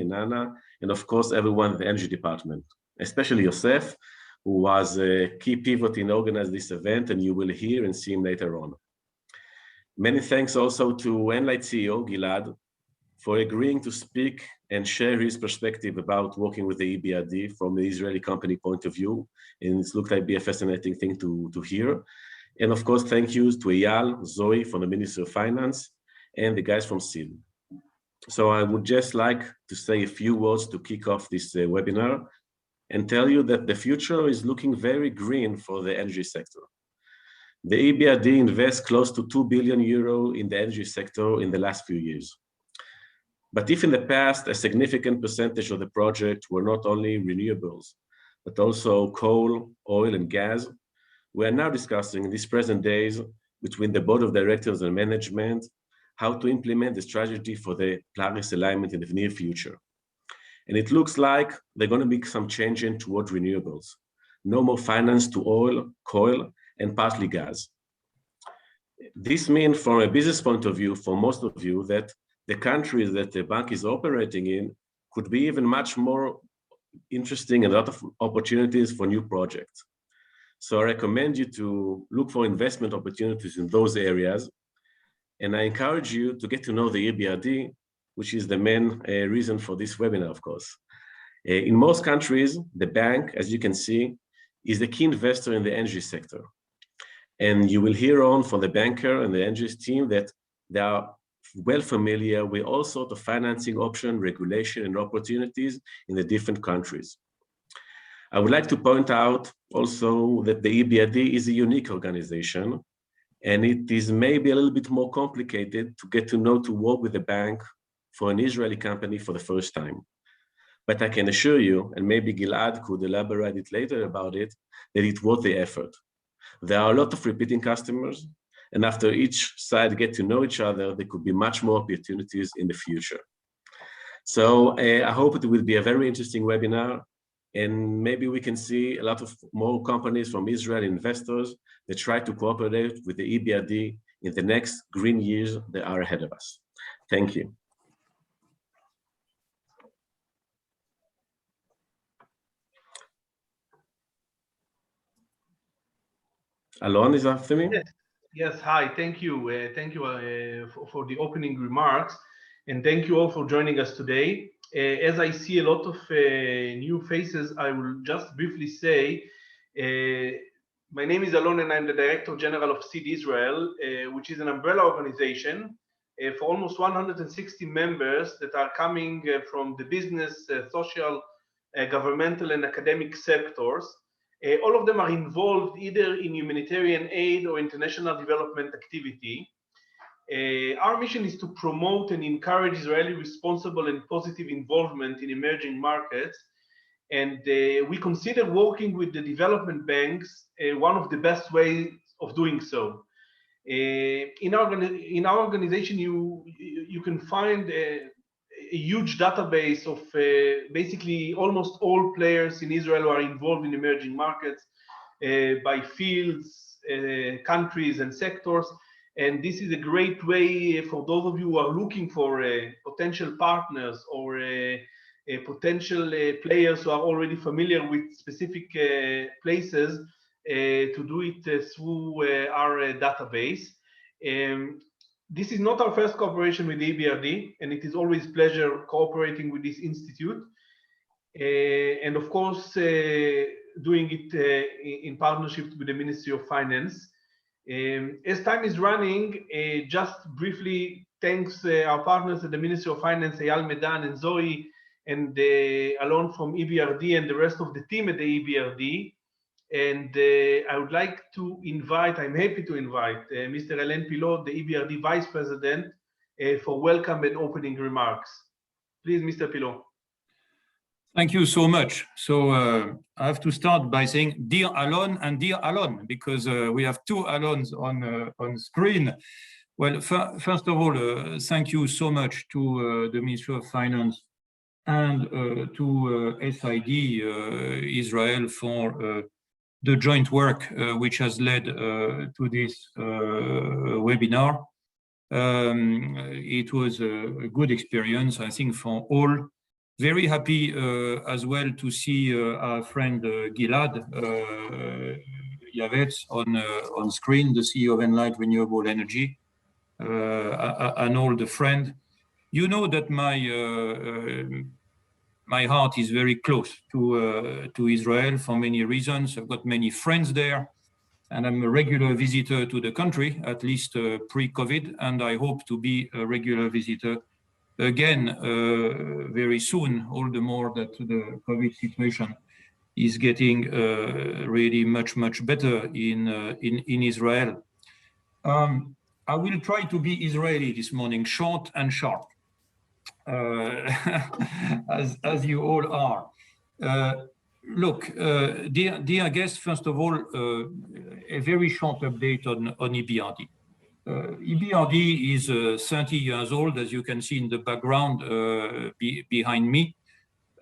Nana, and of course, everyone in the energy department, especially Yosef, who was a key pivot in organizing this event, and you will hear and see him later on. Many thanks also to Enlight CEO, Gilad, for agreeing to speak and share his perspective about working with the EBRD from the Israeli company point of view. And it's looked like be a fascinating thing to hear. And of course, thank you to Eyal, Zoe from the Ministry of Finance, and the guys from SEAL. So I would just like to say a few words to kick off this webinar and tell you that the future is looking very green for the energy sector. The EBRD invests close to 2 billion euro in the energy sector in the last few years. But if in the past, a significant percentage of the project were not only renewables, but also coal, oil, and gas, we are now discussing in these present days between the board of directors and management how to implement the strategy for the Paris alignment in the near future. And it looks like they're going to make some changing toward renewables. No more finance to oil, coal, and partly gas. This means from a business point of view, for most of you, that the countries that the bank is operating in could be even much more interesting and a lot of opportunities for new projects. So I recommend you to look for investment opportunities in those areas. And I encourage you to get to know the EBRD, which is the main reason for this webinar, of course. In most countries, the bank, as you can see, is the key investor in the energy sector. And you will hear on from the banker and the energy team that they are well familiar with all sorts of financing options, regulation, and opportunities in the different countries. I would like to point out also that the EBRD is a unique organization, and it is maybe a little bit more complicated to get to know to work with the bank for an Israeli company for the first time. But I can assure you, and maybe Gilad could elaborate it later about it, that it worth the effort. There are a lot of repeating customers, and after each side get to know each other, there could be much more opportunities in the future. So I hope it will be a very interesting webinar, and maybe we can see a lot of more companies from Israel, investors that try to cooperate with the EBRD in the next green years that are ahead of us. Thank you. Alon is after me? Yes, hi, thank you. Thank you for the opening remarks, and thank you all for joining us today. As I see a lot of new faces, I will just briefly say, my name is Alon and I'm the Director General of SEED Israel, which is an umbrella organization for almost 160 members that are coming from the business, social, governmental and academic sectors. All of them are involved either in humanitarian aid or international development activity. Our mission is to promote and encourage Israeli responsible and positive involvement in emerging markets. And we consider working with the development banks one of the best ways of doing so. In our organization, you can find a huge database of basically almost all players in Israel who are involved in emerging markets by fields, countries, and sectors. And this is a great way for those of you who are looking for potential partners or potential players who are already familiar with specific places to do it through our database. This is not our first cooperation with the EBRD, and it is always a pleasure cooperating with this institute. And of course, doing it in partnership with the Ministry of Finance. As time is running, just briefly thanks our partners at the Ministry of Finance, Eyal Medan and Zoe, and Alon from EBRD and the rest of the team at the EBRD. And I would like to invite, I'm happy to invite Mr. Alain Pilot, the EBRD Vice President, for welcome and opening remarks. Please, Mr. Pilot. Thank you so much. So I have to start by saying dear Alon and dear Alon, because we have two Alons on screen. Well, first of all, thank you so much to the Ministry of Finance and to SID Israel for the joint work which has led to this webinar. It was a good experience, I think, for all Very happy as well to see our friend Gilad Yavetz on screen, the CEO of Enlight Renewable Energy, an old friend. You know that my heart is very close to Israel for many reasons. I've got many friends there, and I'm a regular visitor to the country, at least pre-COVID, and I hope to be a regular visitor again very soon, all the more that the COVID situation is getting really much better in Israel. I will try to be Israeli this morning, short and sharp, as you all are. Look, dear guests, first of all, a very short update on EBRD. EBRD is 30 years old, as you can see in the background behind me.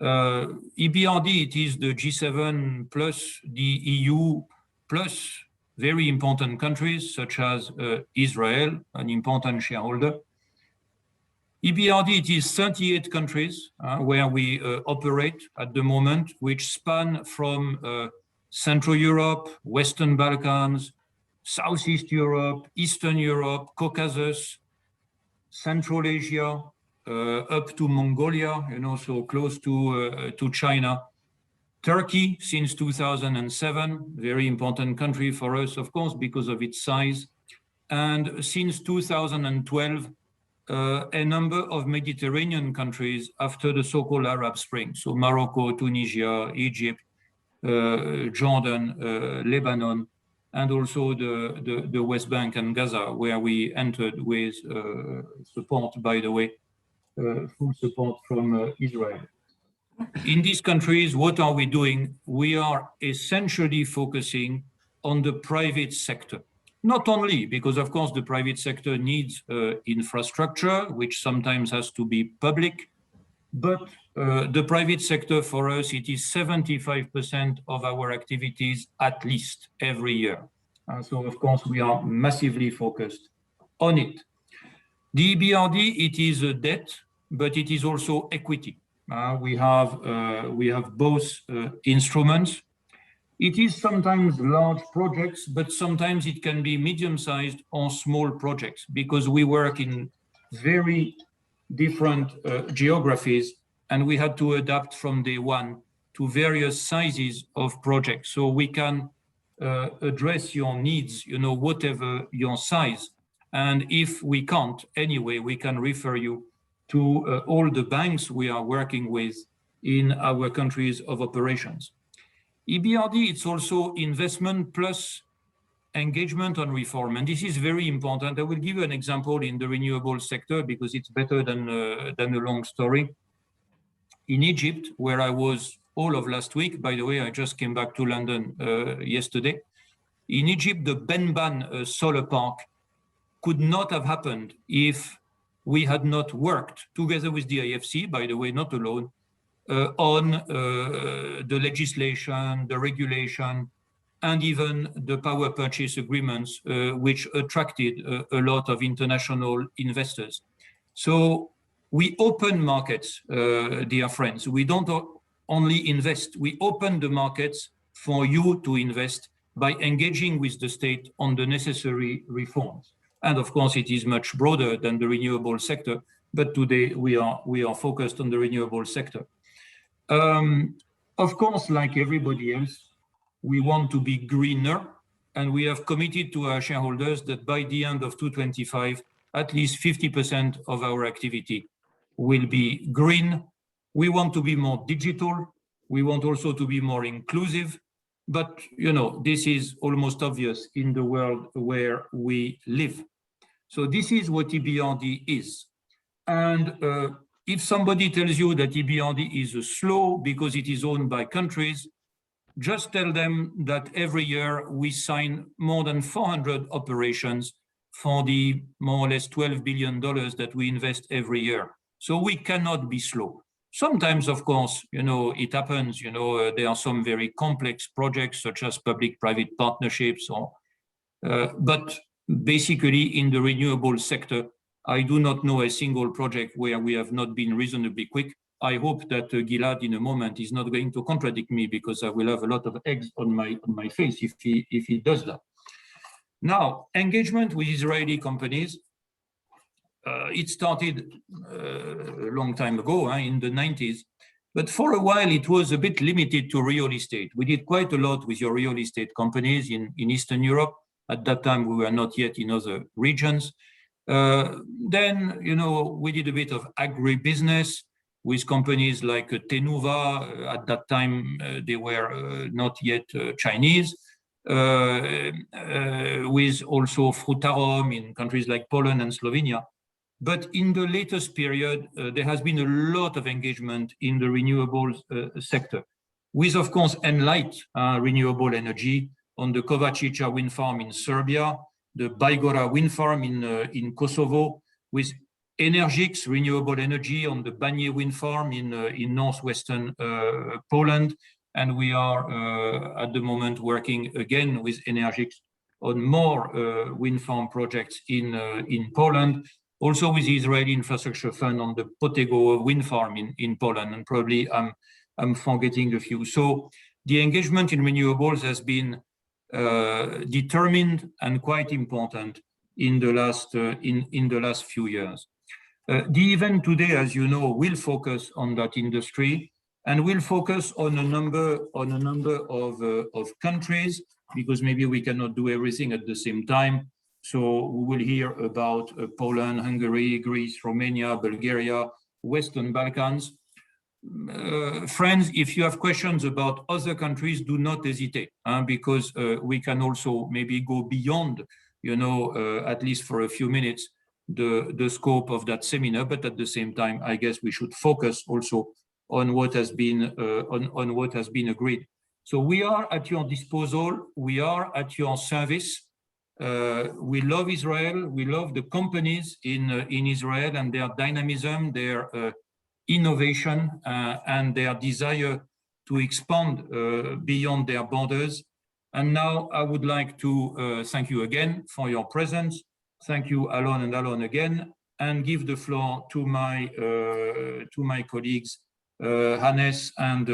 EBRD, it is the G7 plus the EU plus very important countries such as Israel, an important shareholder. EBRD, it is 38 countries where we operate at the moment, which span from Central Europe, Western Balkans, Southeast Europe, Eastern Europe, Caucasus, Central Asia, up to Mongolia, so close to China. Turkey since 2007, very important country for us, of course, because of its size. And since 2012, a number of Mediterranean countries after the so-called Arab Spring. So Morocco, Tunisia, Egypt, Jordan, Lebanon, and also the West Bank and Gaza, where we entered with support, by the way, full support from Israel. In these countries, what are we doing? We are essentially focusing on the private sector. Not only because, of course, the private sector needs infrastructure, which sometimes has to be public, but the private sector for us, it is 75% of our activities at least every year. So, of course, we are massively focused on it. The EBRD, it is a debt, but it is also equity. We have both instruments. It is sometimes large projects, but sometimes it can be medium-sized or small projects because we work in very different geographies, and we had to adapt from day one to various sizes of projects. So we can address your needs, whatever your size. And if we can't, anyway, we can refer you to all the banks we are working with in our countries of operations. EBRD, it's also investment plus engagement on reform. And this is very important. I will give you an example in the renewable sector because it's better than a long story. In Egypt, where I was all of last week, by the way, I just came back to London yesterday. In Egypt, the Benban solar park could not have happened if we had not worked together with the IFC, by the way, not alone, on the legislation, the regulation, and even the power purchase agreements, which attracted a lot of international investors. So we open markets, dear friends. We don't only invest, we open the markets for you to invest by engaging with the state on the necessary reforms. And of course, it is much broader than the renewable sector, but today we are focused on the renewable sector. Of course, like everybody else, we want to be greener, and we have committed to our shareholders that by the end of 2025, at least 50% of our activity will be green. We want to be more digital. We want also to be more inclusive. But, this is almost obvious in the world where we live. So this is what EBRD is. And if somebody tells you that EBRD is slow because it is owned by countries, just tell them that every year we sign more than 400 operations for the more or less $12 billion that we invest every year. So we cannot be slow. Sometimes, of course, it happens, there are some very complex projects such as public-private partnerships, but basically in the renewable sector, I do not know a single project where we have not been reasonably quick. I hope that Gilad in a moment is not going to contradict me, because I will have a lot of eggs on my face if he does that. Now, engagement with Israeli companies, it started a long time ago, in the 90s. But for a while, it was a bit limited to real estate. We did quite a lot with your real estate companies in Eastern Europe. At that time, we were not yet in other regions. Then, we did a bit of agribusiness with companies like Tenuva. At that time, they were not yet Chinese. With also Frutarom in countries like Poland and Slovenia. But in the latest period, there has been a lot of engagement in the renewables sector, with, of course, Enlight renewable energy on the Kovačica wind farm in Serbia, the Bajgora wind farm in Kosovo, with Energix renewable energy on the Banie wind farm in northwestern Poland. And we are at the moment working again with Energix on more wind farm projects in Poland. Also with the Israeli Infrastructure Fund on the Potego wind farm in Poland, and probably I'm forgetting a few. So the engagement in renewables has been determined and quite important in the last few years. The event today, as you know, will focus on that industry and will focus on a number of countries, because maybe we cannot do everything at the same time. So we will hear about Poland, Hungary, Greece, Romania, Bulgaria, Western Balkans. Friends, if you have questions about other countries, do not hesitate, because we can also maybe go beyond, at least for a few minutes, the scope of that seminar. But at the same time, I guess we should focus also on what has been agreed. So we are at your disposal. We are at your service. We love Israel. We love the companies in Israel and their dynamism, their innovation, and their desire to expand beyond their borders. And now I would like to thank you again for your presence. Thank you, Alon and Alon, again, and give the floor to my colleagues, Hannes and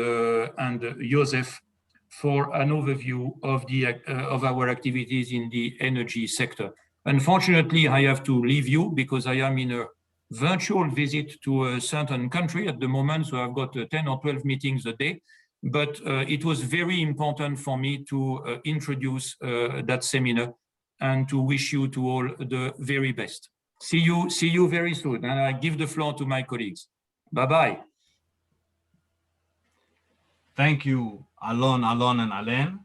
Joseph, for an overview of our activities in the energy sector. Unfortunately, I have to leave you because I am in a virtual visit to a certain country at the moment, so I've got 10 or 12 meetings a day. But it was very important for me to introduce that seminar and to wish you to all the very best. See you very soon, and I give the floor to my colleagues. Bye-bye. Thank you, Alon, and Alain.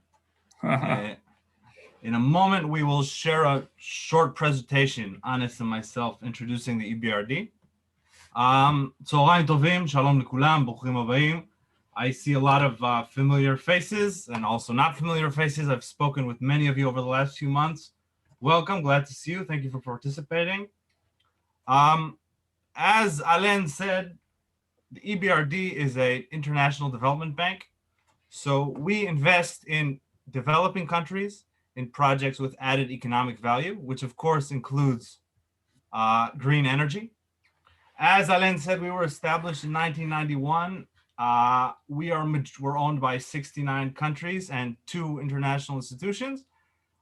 In a moment, we will share a short presentation, Anis and myself, introducing the EBRD. צהריים טובים, shalom לכולם, ברוכים הבאים. I see a lot of familiar faces and also not familiar faces. I've spoken with many of you over the last few months. Welcome, glad to see you. Thank you for participating. As Alain said, the EBRD is an international development bank. So we invest in developing countries in projects with added economic value, which of course includes green energy. As Alain said, we were established in 1991. We're owned by 69 countries and 2 international institutions.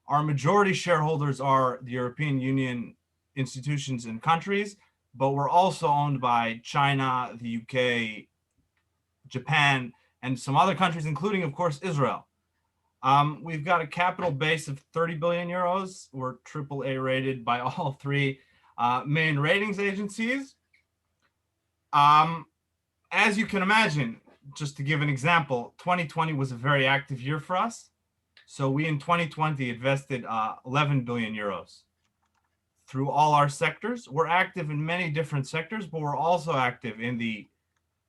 Our majority shareholders are the European Union institutions and countries, but we're also owned by China, the UK, Japan, and some other countries, including, of course, Israel. We've got a capital base of 30 billion euros. We're AAA rated by all 3 main ratings agencies. As you can imagine, just to give an example, 2020 was a very active year for us. So we in 2020 invested 11 billion euros through all our sectors. We're active in many different sectors, but we're also active in the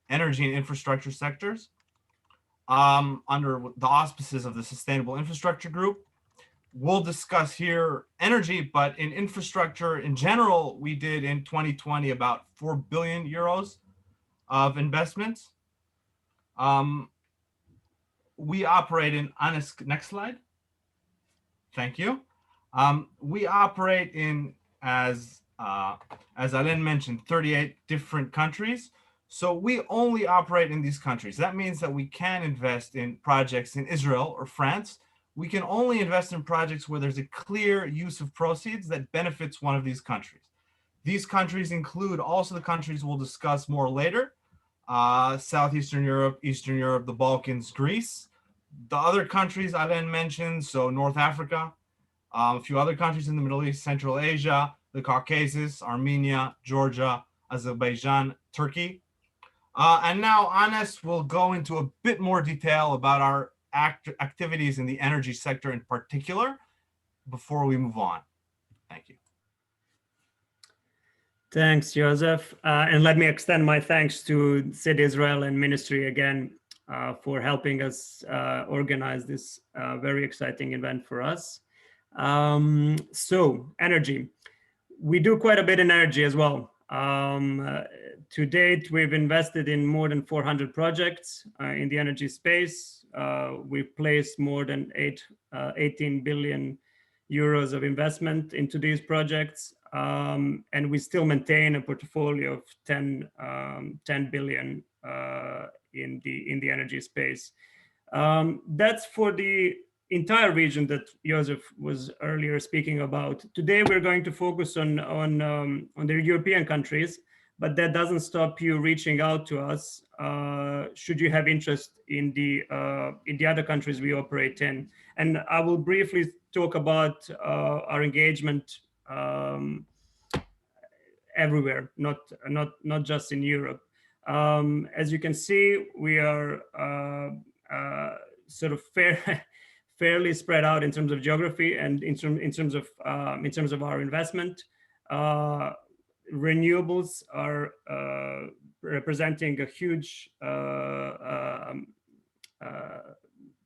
energy and infrastructure sectors under the auspices of the Sustainable Infrastructure Group. We'll discuss here energy, but in infrastructure in general, we did in 2020 about 4 billion euros of investments. We operate in, next slide. Thank you. We operate in, as Alain mentioned, 38 different countries. So we only operate in these countries. That means that we can invest in projects in Israel or France. We can only invest in projects where there's a clear use of proceeds that benefits one of these countries. These countries include also the countries we'll discuss more later: Southeastern Europe, Eastern Europe, the Balkans, Greece. The other countries I then mentioned, so North Africa, a few other countries in the Middle East, Central Asia, the Caucasus, Armenia, Georgia, Azerbaijan, Turkey. And now Anes will go into a bit more detail about our activities in the energy sector in particular before we move on. Thank you. Thanks, Joseph. And let me extend my thanks to Sid Israel and Ministry again for helping us organize this very exciting event for us. So energy. We do quite a bit in energy as well. To date, we've invested in more than 400 projects in the energy space. We've placed more than 18 billion euros of investment into these projects. And we still maintain a portfolio of 10 billion in the energy space. That's for the entire region that Joseph was earlier speaking about. Today, we're going to focus on the European countries, but that doesn't stop you reaching out to us should you have interest in the other countries we operate in. And I will briefly talk about our engagement everywhere, not just in Europe. As you can see, we are sort of fairly spread out in terms of geography and in terms of our investment. Renewables are representing a huge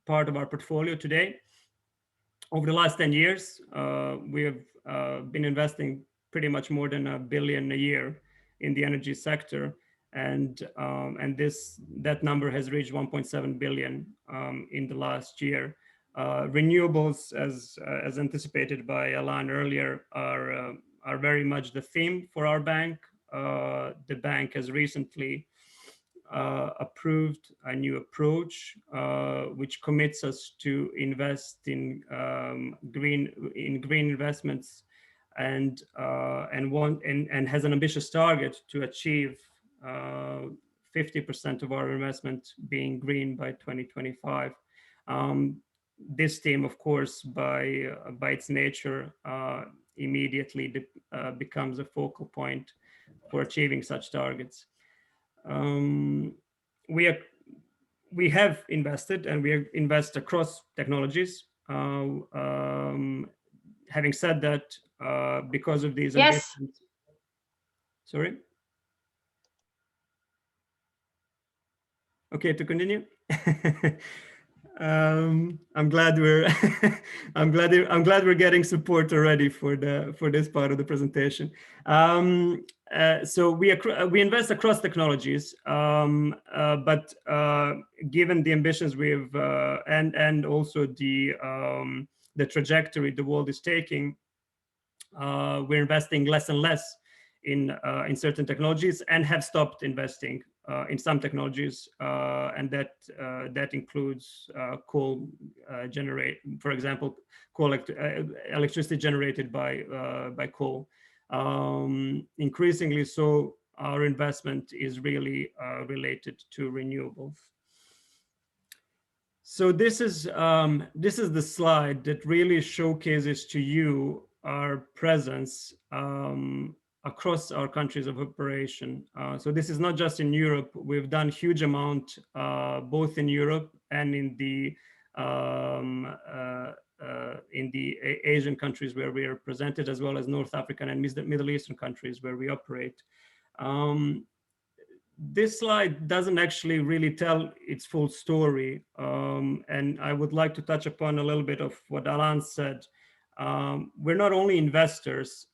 part of our portfolio today. Over the last 10 years, we have been investing pretty much more than $1 billion a year in the energy sector, and that number has reached 1.7 billion in the last year. Renewables, as anticipated by Alan earlier, are very much the theme for our bank. The bank has recently approved a new approach, which commits us to invest in green investments, and has an ambitious target to achieve 50% of our investment being green by 2025. This theme, of course, by its nature, immediately becomes a focal point for achieving such targets. We have invested, and we invest across technologies. Having said that, because of these ambitions, sorry. Okay, to continue. I'm glad we're I'm glad we're getting support already for this part of the presentation. So we invest across technologies, but given the ambitions we've and also the trajectory the world is taking, we're investing less and less in certain technologies, and have stopped investing in some technologies, and that includes coal for example, electricity generated by coal. Increasingly so, our investment is really related to renewables. So this is the slide that really showcases to you our presence across our countries of operation. So this is not just in Europe. We've done huge amount both in Europe and in the Asian countries where we are presented, as well as North African and Middle Eastern countries where we operate. This slide doesn't actually really tell its full story, and I would like to touch upon a little bit of what Alan said. We're not only investors.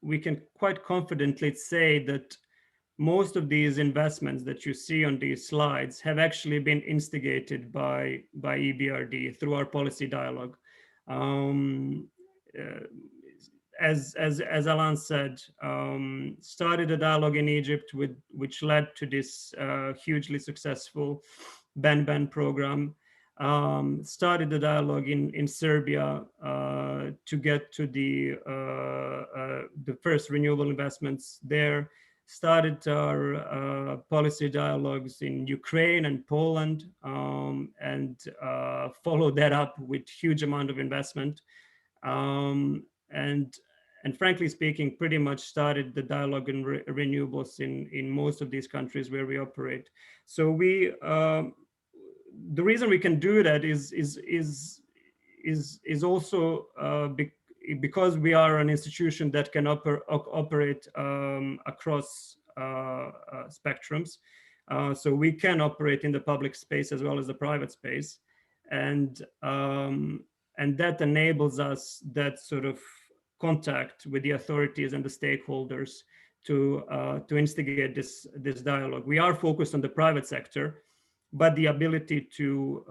We can quite confidently say that most of these investments that you see on these slides have actually been instigated by EBRD through our policy dialogue. as Alan said, started a dialogue in Egypt which led to this hugely successful Ben program. Started the dialogue in Serbia to get to the first renewable investments there. Started our policy dialogues in Ukraine and Poland, and followed that up with huge amount of investment. And frankly speaking, pretty much started the dialogue in renewables in most of these countries where we operate. So we, the reason we can do that is also because we are an institution that can operate across spectrums. So we can operate in the public space as well as the private space, and that enables us that sort of contact with the authorities and the stakeholders to instigate this dialogue. We are focused on the private sector, but the ability to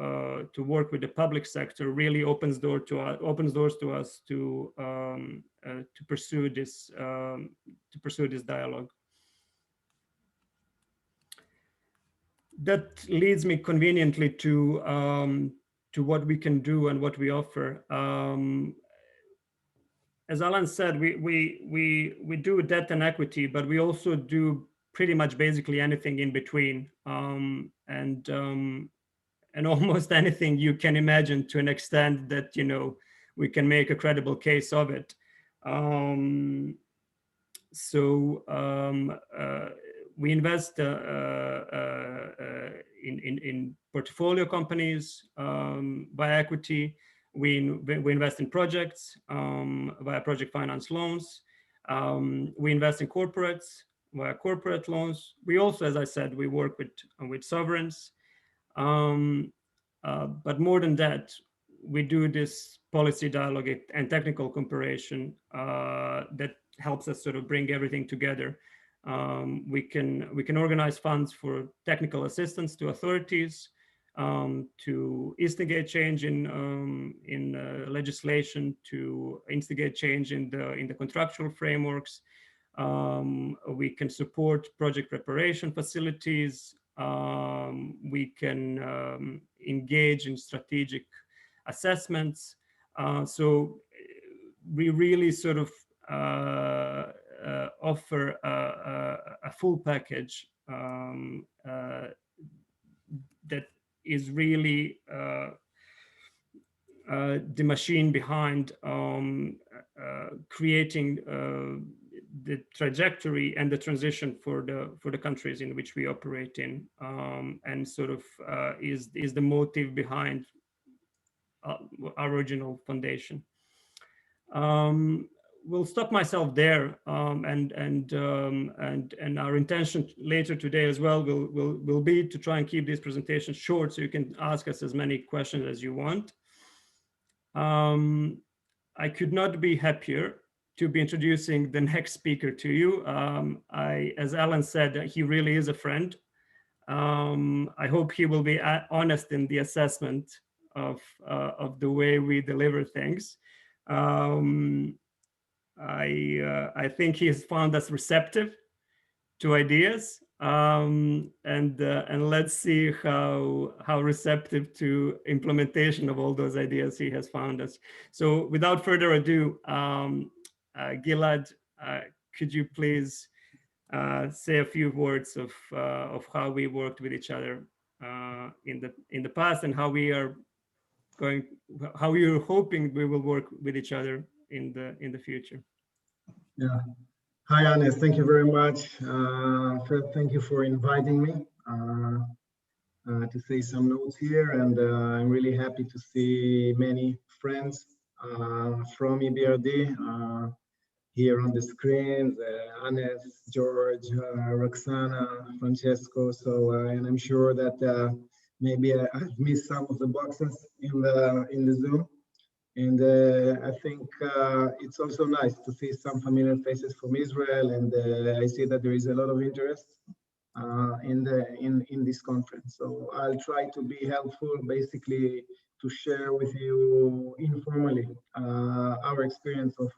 work with the public sector really opens doors to us to pursue this dialogue. That leads me conveniently to what we can do and what we offer. As Alan said, we do debt and equity, but we also do pretty much basically anything in between, and almost anything you can imagine, to an extent that we can make a credible case of it. We invest in portfolio companies by equity. We invest in projects via project finance loans. We invest in corporates via corporate loans. We also, as I said, we work with sovereigns. But more than that, we do this policy dialogue and technical cooperation that helps us sort of bring everything together. We can organize funds for technical assistance to authorities, to instigate change in legislation, to instigate change in the contractual frameworks. We can support project preparation facilities. We can engage in strategic assessments. So we really sort of offer a full package that is really the machine behind creating the trajectory and the transition for the countries in which we operate in, and sort of is the motive behind our original foundation. We'll stop myself there, and our intention later today as well will be to try and keep these presentations short, so you can ask us as many questions as you want. I could not be happier to be introducing the next speaker to you. As Alan said, he really is a friend. I hope he will be honest in the assessment of the way we deliver things. I think he has found us receptive to ideas, and let's see how receptive to implementation of all those ideas he has found us. So without further ado, Gilad, could you please say a few words of how we worked with each other in the past, and how you're hoping we will work with each other in the future? Yeah. Hi, Anes. Thank you very much. Fred, thank you for inviting me to say some notes here, and I'm really happy to see many friends from EBRD here on the screens, Anes, George, Roxana, Francesco. So, and I'm sure that maybe I've missed some of the boxes in the Zoom. And I think it's also nice to see some familiar faces from Israel, and I see that there is a lot of interest in this conference. So I'll try to be helpful, basically to share with you informally our experience of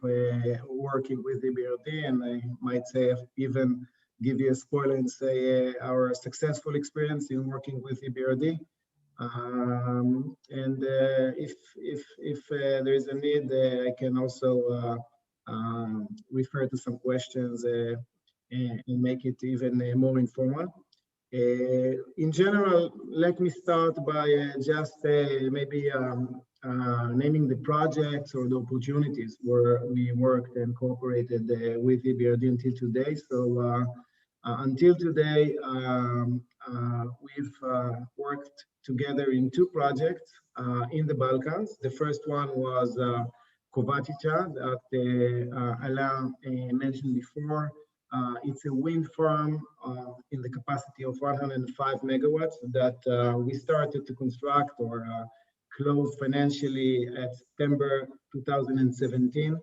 working with EBRD, and I might say even give you a spoiler and say our successful experience in working with EBRD. And if there is a need, I can also refer to some questions and make it even more informal. In general, let me start by just maybe naming the projects or the opportunities where we worked and cooperated with EBRD until today. So until today, we've worked together in two projects in the Balkans. The first one was Kovačica that Alain mentioned before. It's a wind farm in the capacity of 105 megawatts that we started to construct or close financially at September 2017.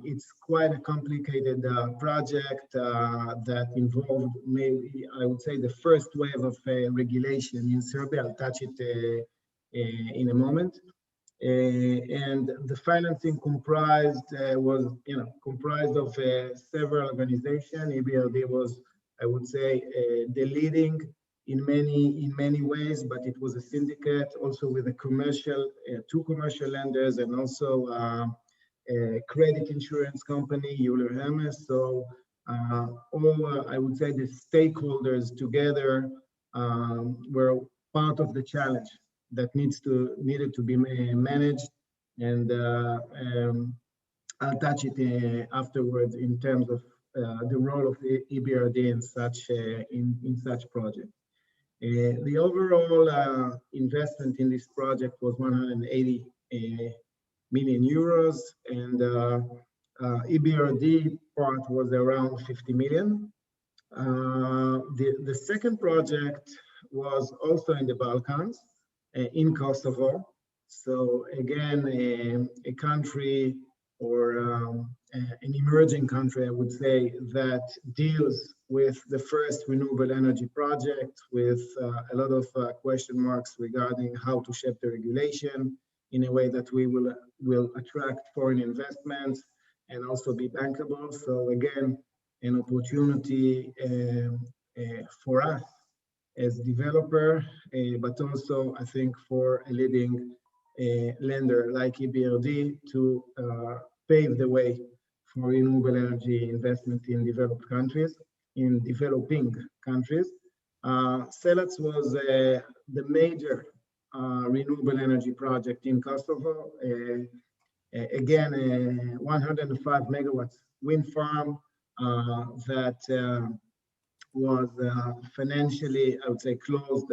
It's quite a complicated project that involved maybe, I would say, the first wave of regulation in Serbia. I'll touch it in a moment. And the financing was comprised of several organizations. EBRD was, I would say, the leading in many ways, but it was a syndicate also with a two commercial lenders, and also a credit insurance company, Euler Hermes. So all, I would say, the stakeholders together were part of the challenge that needed to be managed, and I'll touch it afterwards in terms of the role of the EBRD in such project. The overall investment in this project was 180 million euros, and EBRD part was around 50 million. The second project was also in the Balkans, in Kosovo. So again, a country or an emerging country, I would say, that deals with the first renewable energy project with a lot of question marks regarding how to shape the regulation in a way that we will attract foreign investments and also be bankable. So again, an opportunity for us as developer, but also I think for a leading lender like EBRD to pave the way for renewable energy investment in developing countries. Selac was the major renewable energy project in Kosovo. Again, 105 megawatts wind farm that was financially, I would say, closed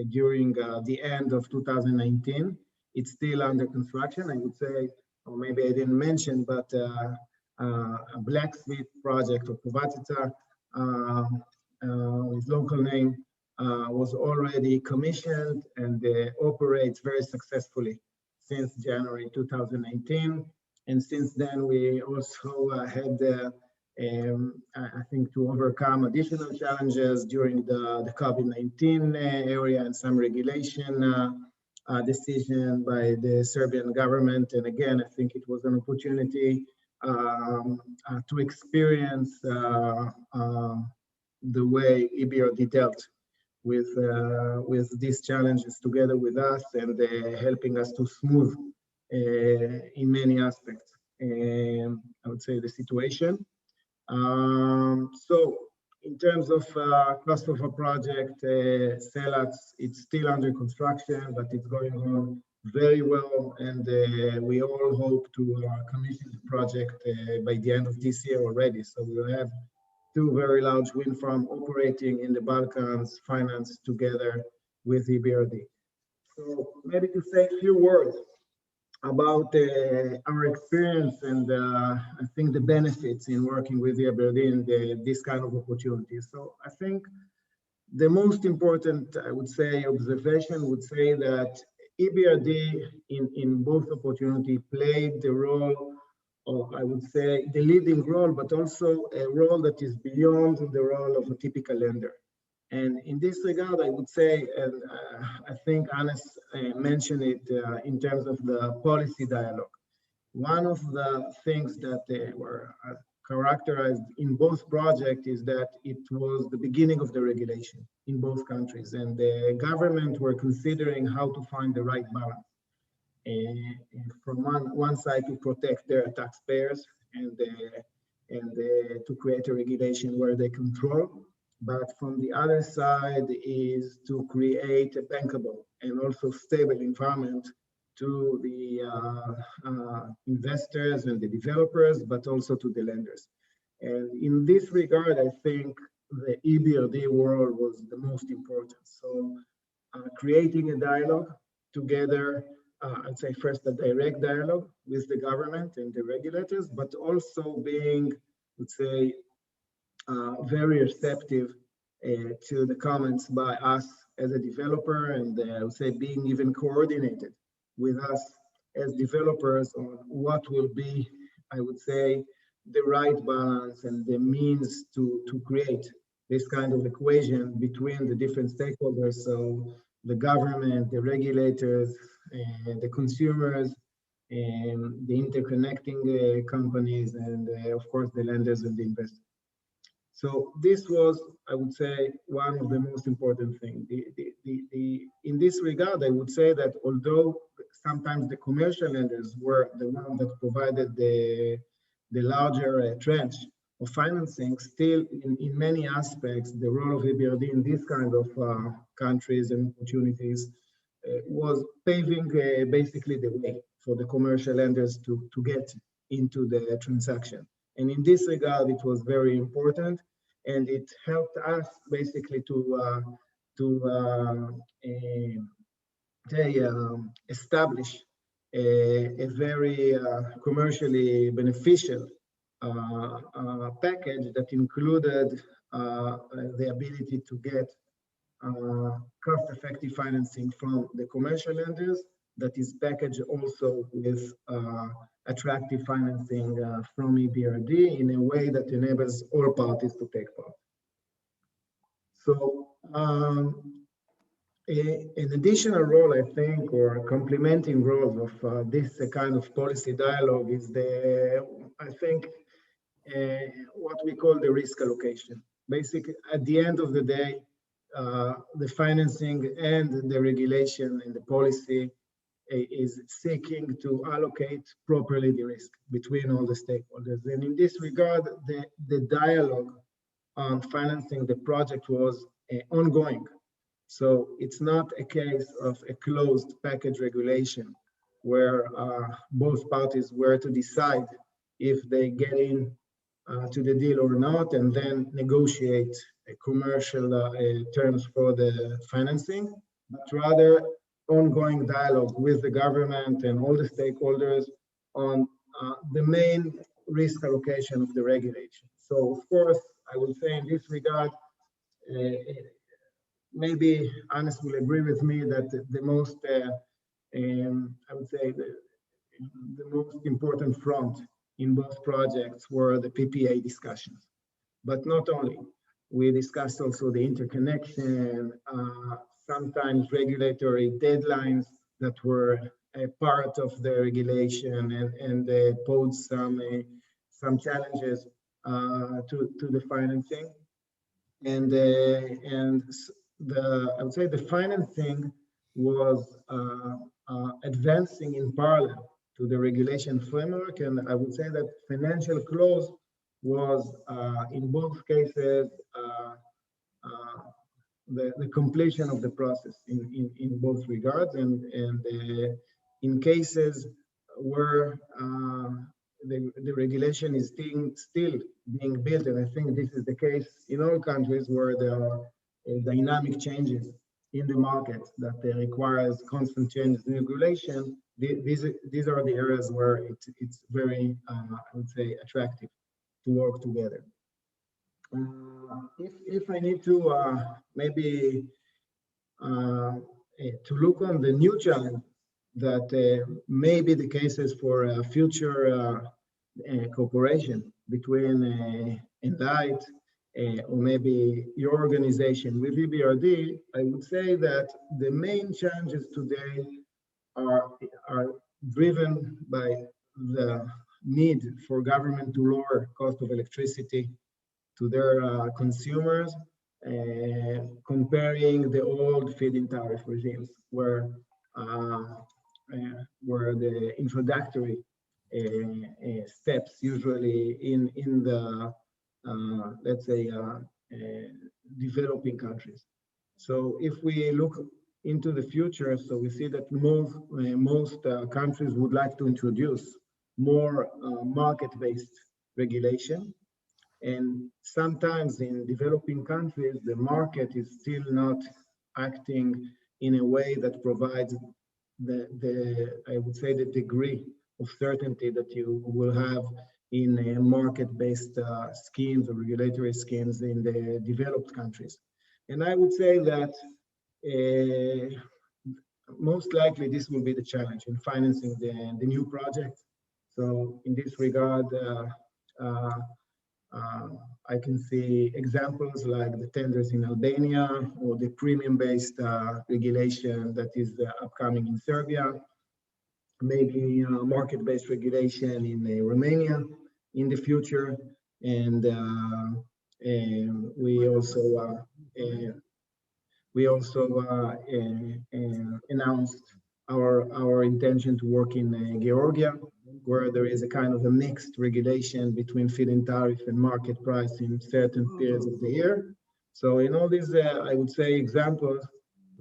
during the end of 2019. It's still under construction, I would say, or maybe I didn't mention, but a blacksmith project of Kovačica, his local name, was already commissioned and operates very successfully since January 2019. And since then, we also had I think to overcome additional challenges during the COVID-19 area and some regulation decision by the Serbian government. And again, I think it was an opportunity to experience the way EBRD dealt with these challenges together with us, and helping us to smooth in many aspects, I would say, the situation. So in terms of Kosovo project, Selac, it's still under construction, but it's going on very well, and we all hope to commission the project by the end of this year already. So we will have two very large wind farms operating in the Balkans, financed together with EBRD. So maybe to say a few words about our experience and I think the benefits in working with EBRD in this kind of opportunities. So I think the most important, I would say, observation would say that EBRD in both opportunities played the role of, I would say, the leading role, but also a role that is beyond the role of a typical lender. And in this regard, I would say, and I think Anas mentioned it in terms of the policy dialogue. One of the things that were characterized in both projects is that it was the beginning of the regulation in both countries, and the government were considering how to find the right balance. From one side to protect their taxpayers and to create a regulation where they control, but from the other side is to create a bankable and also stable environment to the investors and the developers, but also to the lenders. And in this regard, I think the EBRD world was the most important. So creating a dialogue together, I'd say first a direct dialogue with the government and the regulators, but also being, let's say, very receptive to the comments by us as a developer, and I would say being even coordinated with us as developers on what will be, I would say, the right balance and the means to create this kind of equation between the different stakeholders. So the government, the regulators, and the consumers, and the interconnecting companies, and of course the lenders and the investors. So this was, I would say, one of the most important things. In this regard, I would say that although sometimes the commercial lenders were the one that provided the larger tranche of financing, still in many aspects, the role of EBRD in this kind of countries and opportunities was paving basically the way for the commercial lenders to get into the transaction. And in this regard, it was very important, and it helped us basically to establish a very commercially beneficial package that included the ability to get cost-effective financing from the commercial lenders, that is packaged also with attractive financing from EBRD in a way that enables all parties to take part. So an additional role, I think, or complementing role of this kind of policy dialogue is I think, what we call the risk allocation. Basically, at the end of the day, the financing and the regulation and the policy is seeking to allocate properly the risk between all the stakeholders. And in this regard, the dialogue on financing the project was ongoing. So it's not a case of a closed package regulation where both parties were to decide if they get in to the deal or not, and then negotiate commercial terms for the financing, but rather ongoing dialogue with the government and all the stakeholders on the main risk allocation of the regulation. So of course, I would say in this regard, maybe Anas will agree with me that the most, I would say, the most important front in both projects were the PPA discussions. But not only, we discussed also the interconnection, sometimes regulatory deadlines that were a part of the regulation and posed some challenges to the financing. And I would say the financing was advancing in parallel to the regulation framework, and I would say that financial close was in both cases the completion of the process in both regards, and in cases where the regulation is still being built, and I think this is the case in all countries where there are dynamic changes in the market that requires constant changes in regulation. These are the areas where it's very, I would say, attractive to work together. If I need to maybe to look on the new challenge that may be the cases for future cooperation between Enlight or maybe your organization with EBRD, I would say that the main challenges today are driven by the need for government to lower cost of electricity to their consumers, comparing the old feed-in tariff regimes, where the introductory steps usually in the let's say developing countries. So if we look into the future, so we see that most countries would like to introduce more market-based regulation. And sometimes in developing countries, the market is still not acting in a way that provides I would say, the degree of certainty that you will have in market-based schemes or regulatory schemes in the developed countries. And I would say that most likely this will be the challenge in financing the new projects. So in this regard, I can see examples like the tenders in Albania or the premium-based regulation that is upcoming in Serbia, maybe market-based regulation in Romania in the future. And we also announced our intention to work in Georgia, where there is a kind of a mixed regulation between feed-in tariff and market price in certain periods of the year. So in all these, I would say, examples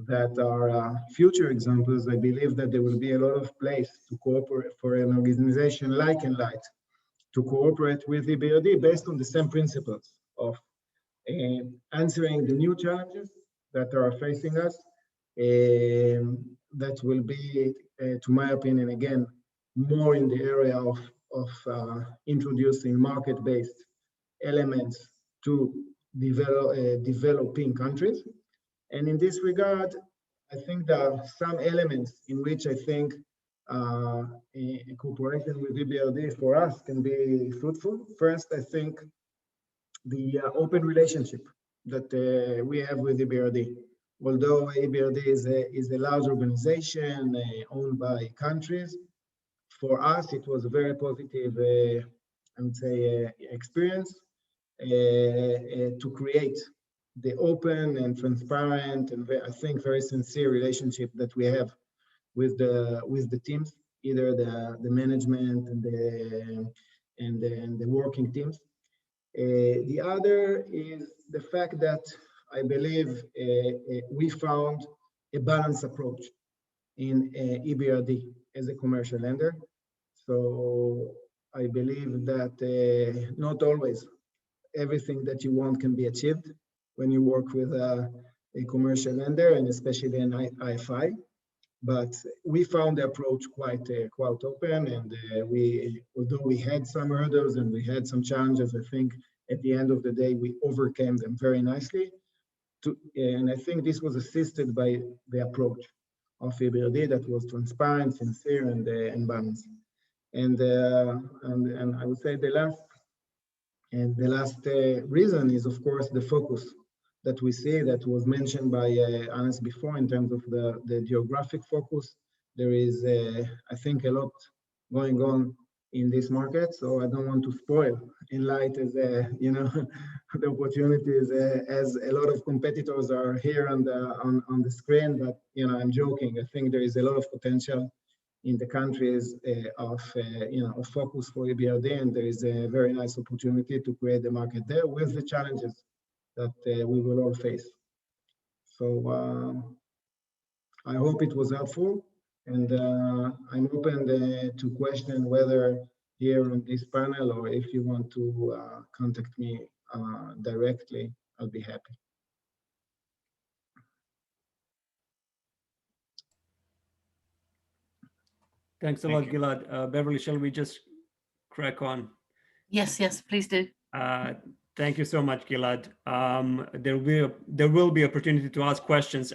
that are future examples, I believe that there will be a lot of place to cooperate for an organization like Enlight to cooperate with EBRD based on the same principles of answering the new challenges that are facing us. That will be, to my opinion, again, more in the area of introducing market-based elements to developing countries. And in this regard, I think there are some elements in which I think a cooperation with EBRD for us can be fruitful. First, I think the open relationship that we have with EBRD. Although EBRD is a large organization owned by countries, for us it was a very positive, I would say, experience to create the open and transparent and I think very sincere relationship that we have with the teams, either the management and the working teams. The other is the fact that I believe we found a balanced approach in EBRD as a commercial lender. So I believe that not always everything that you want can be achieved when you work with a commercial lender, and especially an IFI. But we found the approach quite open, and although we had some hurdles and we had some challenges, I think at the end of the day we overcame them very nicely. And I think this was assisted by the approach of EBRD that was transparent, sincere, and balanced. And I would say the last reason is, of course, the focus that we see that was mentioned by Anas before in terms of the geographic focus. There is, I think, a lot going on in this market, so I don't want to spoil Enlight as the opportunities as a lot of competitors are here on the screen. But I'm joking. I think there is a lot of potential in the countries of focus for EBRD, and there is a very nice opportunity to create the market there with the challenges that we will all face. So I hope it was helpful, and I'm open to question whether here on this panel, or if you want to contact me directly, I'll be happy. Thanks a lot, Gilad. Beverly, shall we just crack on? Yes, please do. Thank you so much, Gilad. There will be opportunity to ask questions.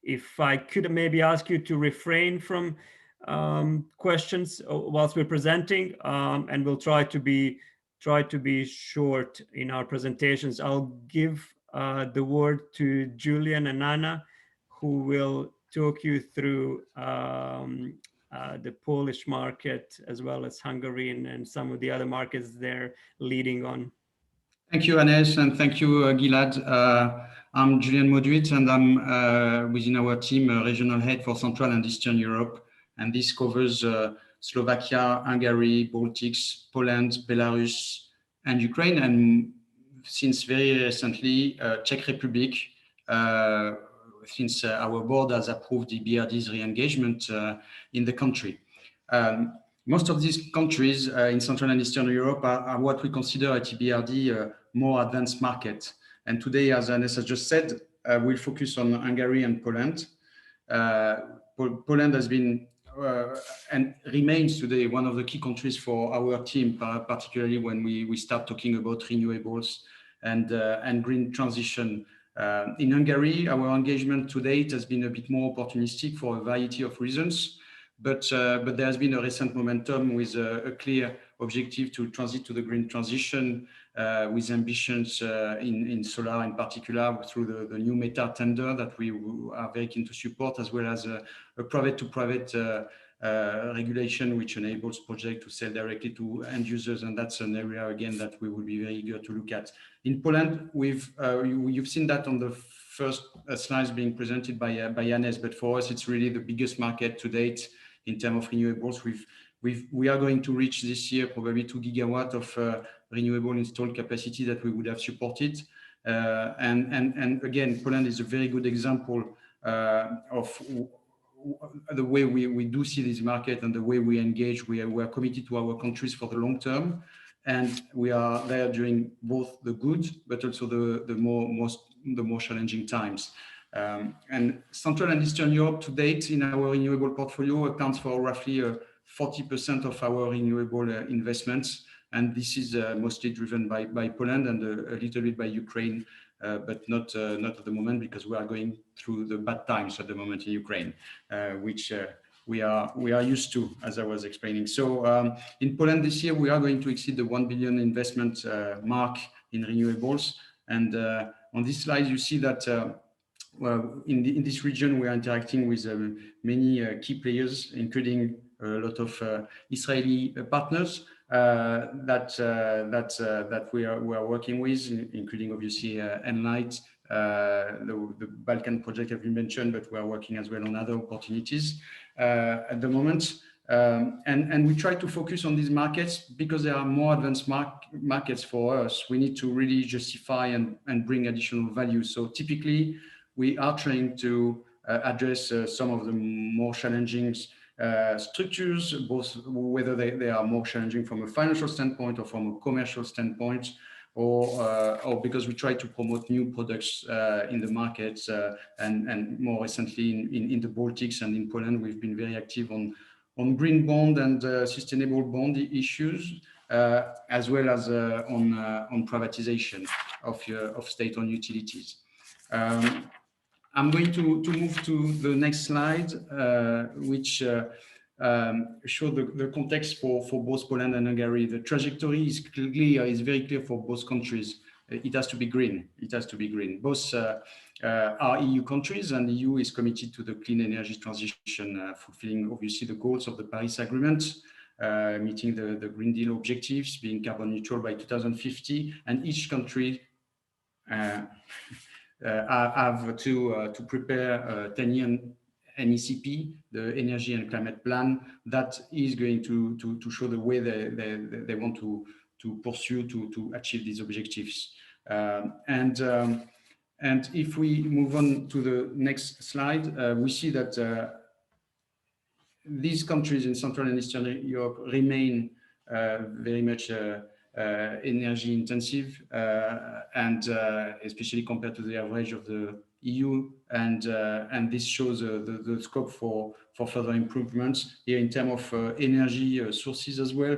If I could maybe ask you to refrain from questions whilst we're presenting, and we'll try to be try to be short in our presentations. I'll give the word to Julian and Anna, who will talk you through the Polish market as well as Hungarian and some of the other markets they're leading on. Thank you, Anes, and thank you, Gilad. I'm Julian Moduit, and I'm within our team, regional head for Central and Eastern Europe. And this covers Slovakia, Hungary, Baltics, Poland, Belarus, and Ukraine. And since very recently, Czech Republic, since our board has approved the EBRD's re-engagement in the country. Most of these countries in Central and Eastern Europe are what we consider at EBRD more advanced market. And today, as Anes has just said, we'll focus on Hungary and Poland. Poland has been and remains today one of the key countries for our team, particularly when we start talking about renewables and green transition. In Hungary, our engagement to date has been a bit more opportunistic for a variety of reasons. But there has been a recent momentum with a clear objective to transit to the green transition with ambitions in solar in particular through the new Meta tender that we are very keen to support, as well as a private-to-private regulation which enables projects to sell directly to end users. And that's an area, again, that we will be very eager to look at. In Poland, you've seen that on the first slides being presented by Anes, but for us, it's really the biggest market to date in terms of renewables. We are going to reach this year probably 2 gigawatts of renewable installed capacity that we would have supported. And again, Poland is a very good example of the way we do see this market and the way we engage. We are committed to our countries for the long term, and we are there during both the good, but also the more challenging times. And Central and Eastern Europe to date in our renewable portfolio accounts for roughly 40% of our renewable investments. And this is mostly driven by Poland and a little bit by Ukraine, but not at the moment, because we are going through the bad times at the moment in Ukraine, which we are used to, as I was explaining. So in Poland this year, we are going to exceed the 1 billion investment mark in renewables. And on this slide, you see that well, in this region, we are interacting with many key players, including a lot of Israeli partners that we are working with, including obviously Enlight, the Balkan project have been mentioned, but we are working as well on other opportunities at the moment. And we try to focus on these markets because they are more advanced markets for us. We need to really justify and bring additional value. So typically, we are trying to address some of the more challenging structures, both whether they are more challenging from a financial standpoint or from a commercial standpoint, or because we try to promote new products in the markets. And more recently in the Baltics and in Poland, we've been very active on green bond and sustainable bond issues, as well as on privatization of state-owned utilities. I'm going to move to the next slide, which show the context for both Poland and Hungary. The trajectory is very clear for both countries. It has to be green. It has to be green. Both are EU countries, and the EU is committed to the clean energy transition, fulfilling obviously the goals of the Paris Agreement, meeting the Green Deal objectives, being carbon neutral by 2050, and each country have to prepare a 10-year NECP, the Energy and Climate Plan, that is going to show the way they want to pursue to achieve these objectives. And if we move on to the next slide, we see that these countries in Central and Eastern Europe remain very much energy intensive, and especially compared to the average of the EU, and this shows the scope for further improvements here in terms of energy sources as well.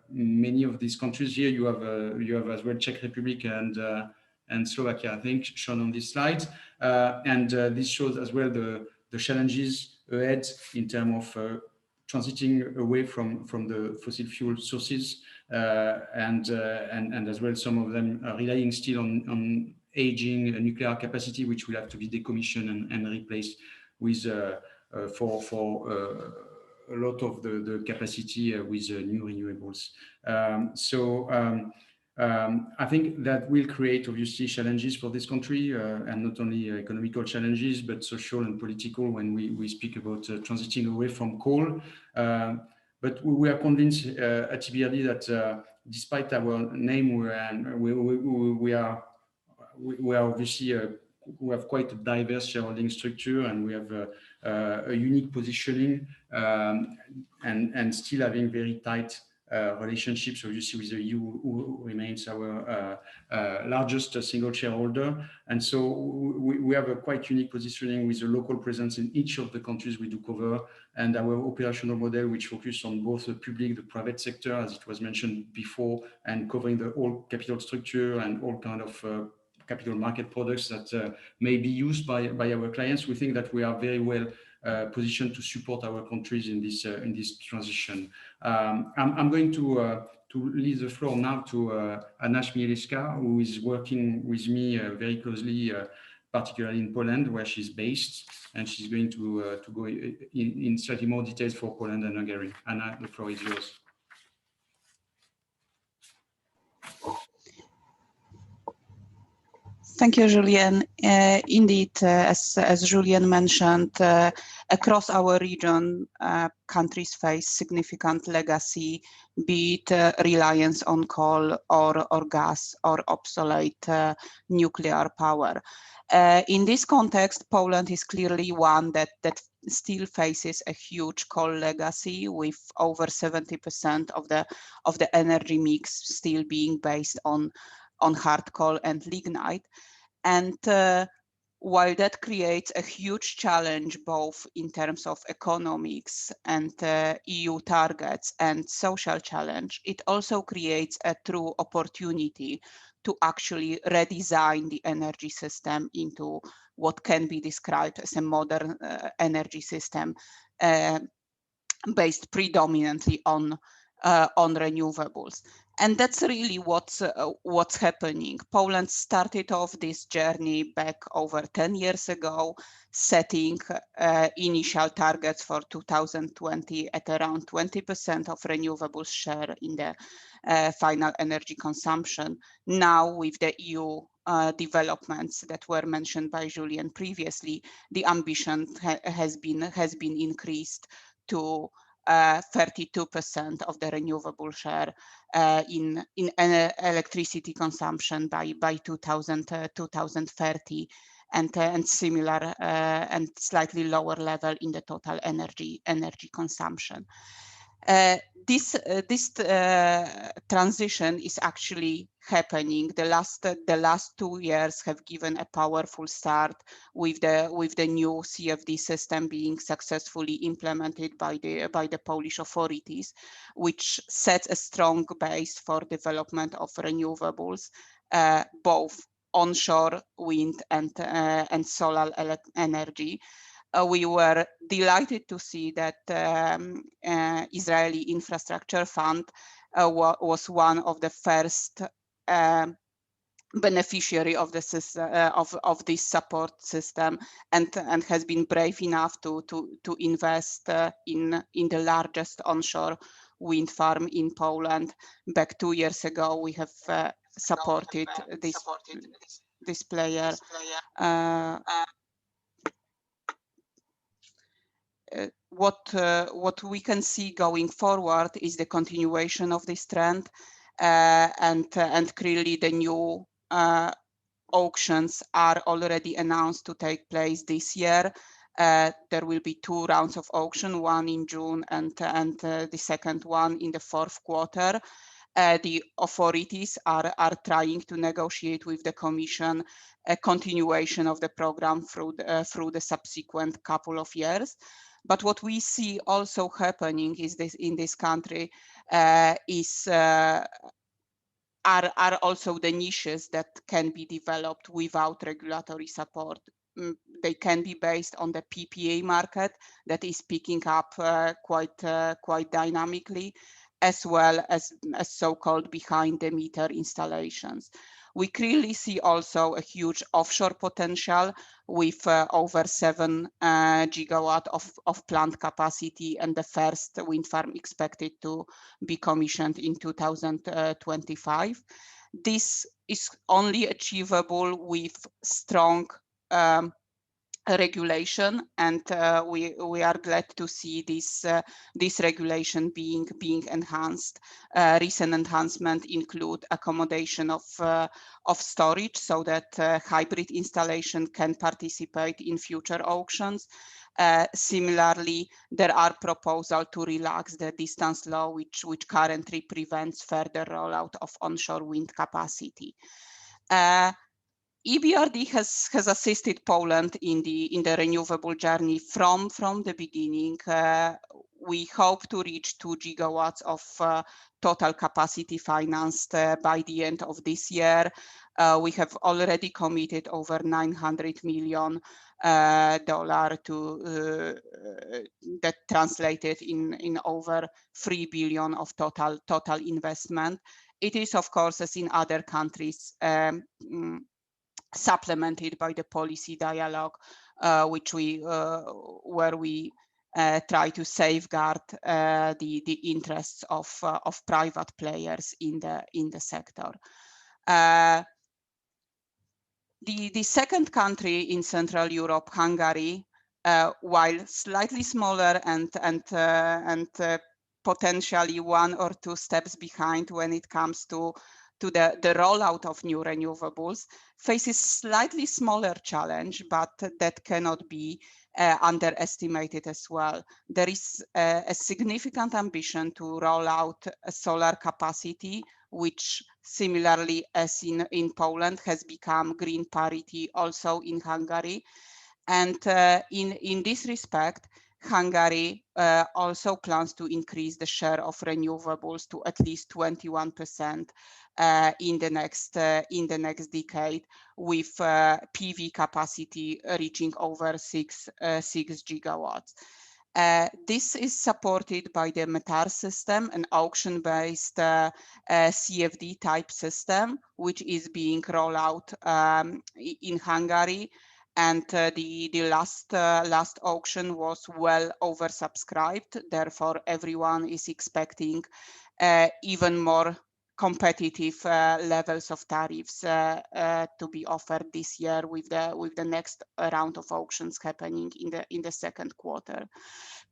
Many of these countries here, you have as well Czech Republic and Slovakia, I think, shown on this slide, and this shows as well the challenges ahead in terms of transiting away from the fossil fuel sources, and as well some of them are relying still on aging nuclear capacity, which will have to be decommissioned and replaced with for a lot of the capacity with new renewables. I think that will create obviously challenges for this country, and not only economical challenges, but social and political when we speak about transiting away from coal. But we are convinced at EBRD that despite our name, we are obviously we have quite a diverse shareholding structure, and we have a unique positioning, and still having very tight relationships, obviously, with the EU, who remains our largest single shareholder. And so we have a quite unique positioning with a local presence in each of the countries we do cover, and our operational model, which focuses on both the public, the private sector, as it was mentioned before, and covering the whole capital structure and all kind of capital market products that may be used by our clients. We think that we are very well positioned to support our countries in this transition. I'm going to leave the floor now to Anna Śmielewska, who is working with me very closely, particularly in Poland, where she's based, and she's going to go in slightly more details for Poland and Hungary. Anna, the floor is yours. Thank you, Julien. Indeed, as Julien mentioned, across our region, countries face significant legacy, be it reliance on coal or gas or obsolete nuclear power. In this context, Poland is clearly one that still faces a huge coal legacy, with over 70% of the energy mix still being based on hard coal and lignite. And while that creates a huge challenge, both in terms of economics and EU targets and social challenge, it also creates a true opportunity to actually redesign the energy system into what can be described as a modern energy system based predominantly on renewables. And that's really what's happening. Poland started off this journey back over 10 years ago, setting initial targets for 2020 at around 20% of renewables share in the final energy consumption. Now, with the EU developments that were mentioned by Julien previously, the ambition has been increased to 32% of the renewable share in electricity consumption by 2030, and similar and slightly lower level in the total energy consumption. This transition is actually happening. The last 2 years have given a powerful start with the new CFD system being successfully implemented by the Polish authorities, which sets a strong base for development of renewables, both onshore wind and solar energy. We were delighted to see that Israeli Infrastructure Fund was one of the first beneficiary of the system, of this support system, and has been brave enough to invest in the largest onshore wind farm in Poland. Back 2 years ago, we have supported this player. What we can see going forward is the continuation of this trend, and clearly the new auctions are already announced to take place this year. There will be 2 rounds of auction, one in June and the second one in the 4th quarter. The authorities are trying to negotiate with the Commission a continuation of the program through the subsequent couple of years. But what we see also happening is in this country are also the niches that can be developed without regulatory support. they can be based on the PPA market that is picking up quite dynamically, as well as so-called behind-the-meter installations. We clearly see also a huge offshore potential with over 7 gigawatt of plant capacity, and the first wind farm expected to be commissioned in 2025. This is only achievable with strong regulation, and we are glad to see this regulation being enhanced. Recent enhancements include accommodation of storage so that hybrid installation can participate in future auctions. Similarly, there are proposals to relax the distance law, which currently prevents further rollout of onshore wind capacity. EBRD has assisted Poland in the renewable journey from the beginning. We hope to reach 2 gigawatts of total capacity financed by the end of this year. We have already committed over $900 million that translated in over 3 billion of total investment. It is, of course, as in other countries, supplemented by the policy dialogue, where we try to safeguard the interests of private players in the sector. The second country in Central Europe, Hungary, while slightly smaller and potentially 1 or 2 steps behind when it comes to the rollout of new renewables, faces slightly smaller challenge, but that cannot be underestimated as well. There is a significant ambition to roll out a solar capacity, which similarly as in Poland has become green parity also in Hungary. And in this respect, Hungary also plans to increase the share of renewables to at least 21% in the next decade, with PV capacity reaching over 6 gigawatts. This is supported by the METAR system, an auction-based CFD type system, which is being rolled out in Hungary. And the last auction was well oversubscribed. Therefore, everyone is expecting even more competitive levels of tariffs to be offered this year with the next round of auctions happening in the second quarter.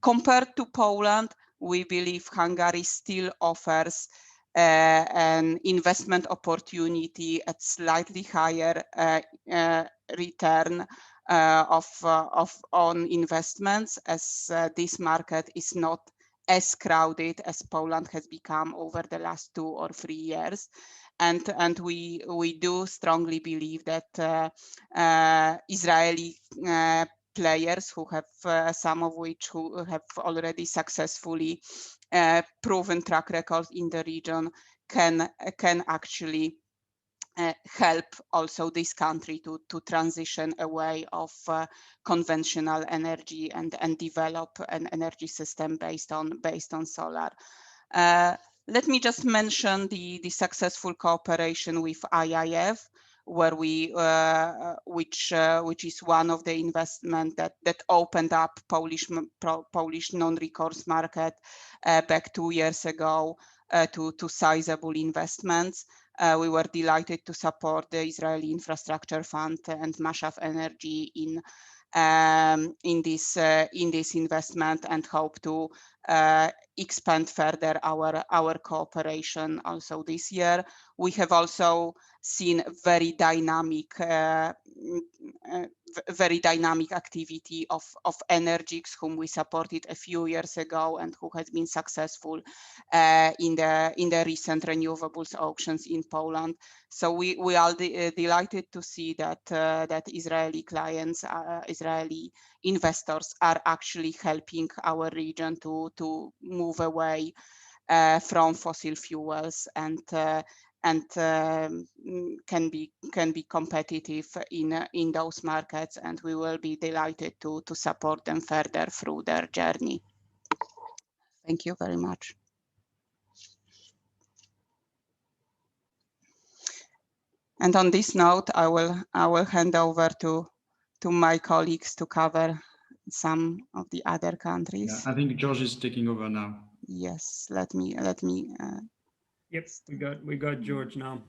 Compared to Poland, we believe Hungary still offers an investment opportunity at slightly higher return on investments, as this market is not as crowded as Poland has become over the last 2 or 3 years. And we do strongly believe that Israeli players, who have some of which who have already successfully proven track records in the region, can actually help also this country to transition away of conventional energy and develop an energy system based on solar. Let me just mention the successful cooperation with IIF, where which is one of the investment that opened up Polish non-recourse market back 2 years ago to sizable investments. We were delighted to support the Israeli Infrastructure Fund and Mashaf Energy in this investment, and hope to expand further our cooperation also this year. We have also seen very dynamic activity of Energix, whom we supported a few years ago and who has been successful in the recent renewables auctions in Poland. So we are delighted to see that Israeli clients, Israeli investors are actually helping our region to move away from fossil fuels and and can be competitive in those markets, and we will be delighted to support them further through their journey. Thank you very much. And on this note, I will hand over to my colleagues to cover some of the other countries. Yeah, I think George is taking over now. Yes, let me. Yep, we got George now.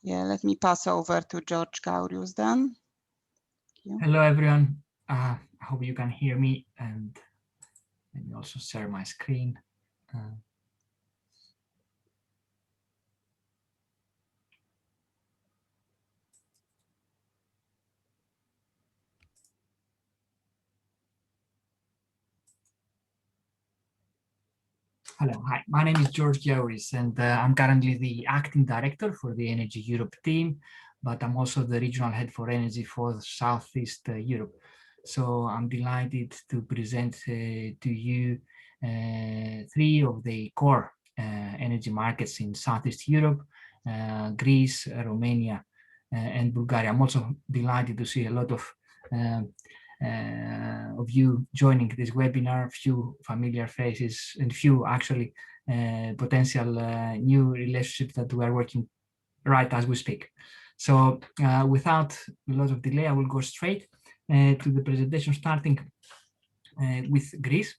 Yeah, let me pass over to George Gaurius then. Hello everyone. I hope you can hear me, and let me also share my screen. Hello, hi, my name is George Gaurius, and I'm currently the acting director for the Energy Europe team, but I'm also the regional head for energy for Southeast Europe. So I'm delighted to present to you three of the core energy markets in Southeast Europe, Greece, Romania, and Bulgaria. I'm also delighted to see a lot of you joining this webinar, few familiar faces and few actually potential new relationships that we are working right as we speak. So without a lot of delay, I will go straight to the presentation, starting with Greece.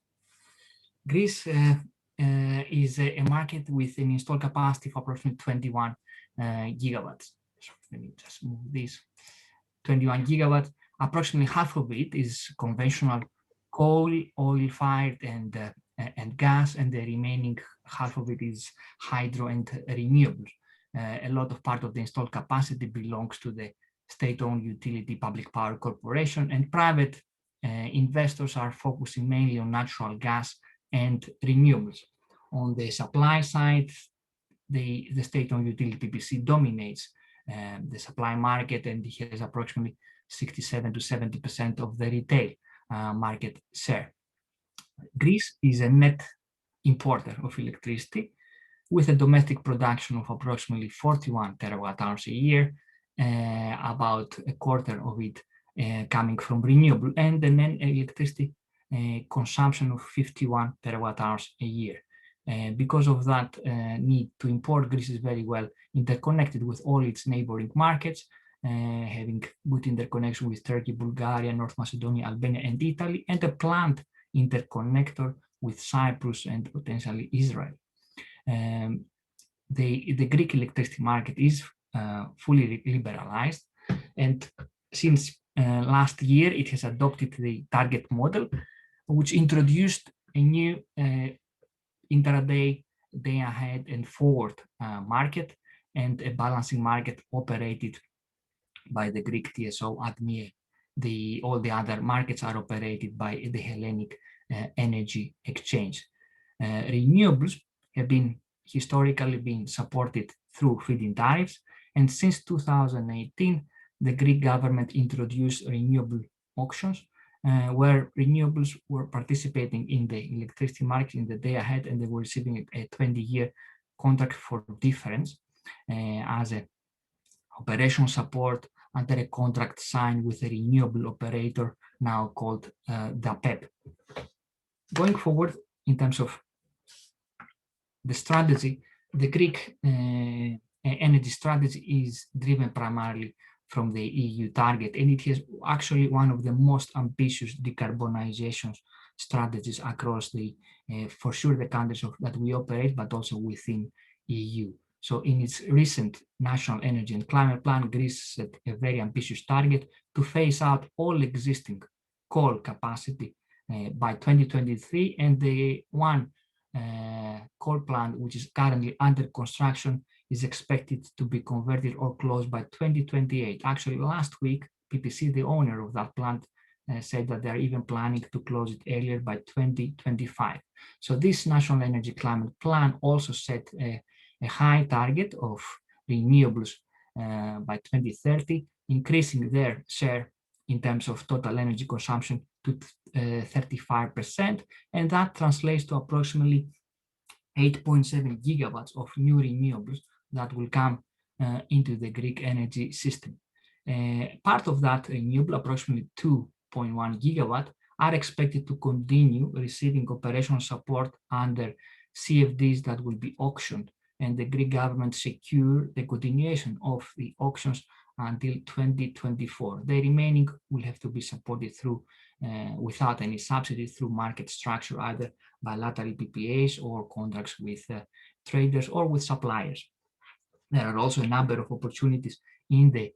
Greece is a market with an installed capacity of approximately 21 gigawatts. So let me just move this. 21 gigawatts. Approximately half of it is conventional coal, oil-fired, and gas, and the remaining half of it is hydro and renewables. A lot of part of the installed capacity belongs to the state-owned utility Public Power Corporation, and private investors are focusing mainly on natural gas and renewables. On the supply side, the state-owned utility PPC dominates the supply market, and it has approximately 67 to 70% of the retail market share. Greece is a net importer of electricity with a domestic production of approximately 41 terawatt hours a year, about a quarter of it coming from renewable, and an electricity consumption of 51 terawatt hours a year. Because of that need to import, Greece is very well interconnected with all its neighboring markets, having good interconnection with Turkey, Bulgaria, North Macedonia, Albania, and Italy, and a planned interconnector with Cyprus and potentially Israel. The Greek electricity market is fully liberalized, and since last year it has adopted the target model, which introduced a new intraday, day ahead, and forward market, and a balancing market operated by the Greek TSO ADMIE. All the other markets are operated by the Hellenic Energy Exchange. Renewables have been historically been supported through feed-in tariffs, and since 2018, the Greek government introduced renewable auctions, where renewables were participating in the electricity market in the day ahead, and they were receiving a 20-year contract for difference as a operational support under a contract signed with a renewable operator now called DAPEP. Going forward, in terms of the strategy, the Greek energy strategy is driven primarily from the EU target, and it is actually one of the most ambitious decarbonization strategies across for sure, the countries that we operate, but also within EU. So in its recent National Energy and Climate Plan, Greece set a very ambitious target to phase out all existing coal capacity by 2023, and the one coal plant which is currently under construction is expected to be converted or closed by 2028. Actually, last week, PPC, the owner of that plant, said that they're even planning to close it earlier by 2025. So this National Energy Climate Plan also set a high target of renewables by 2030, increasing their share in terms of total energy consumption to 35%, and that translates to approximately 8.7 gigawatts of new renewables that will come into the Greek energy system. Part of that renewable, approximately 2.1 gigawatt, are expected to continue receiving operational support under CFDs that will be auctioned, and the Greek government secure the continuation of the auctions until 2024. The remaining will have to be supported through, without any subsidy, through market structure, either bilateral PPAs or contracts with traders or with suppliers. There are also a number of opportunities in the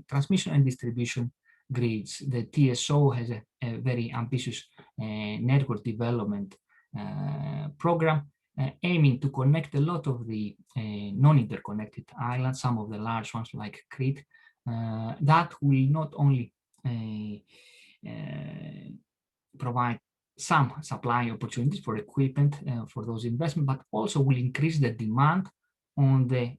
transmission and distribution grids. The TSO has a very ambitious network development program aiming to connect a lot of the non-interconnected islands, some of the large ones like Crete, that will not only provide some supply opportunities for equipment for those investments, but also will increase the demand on the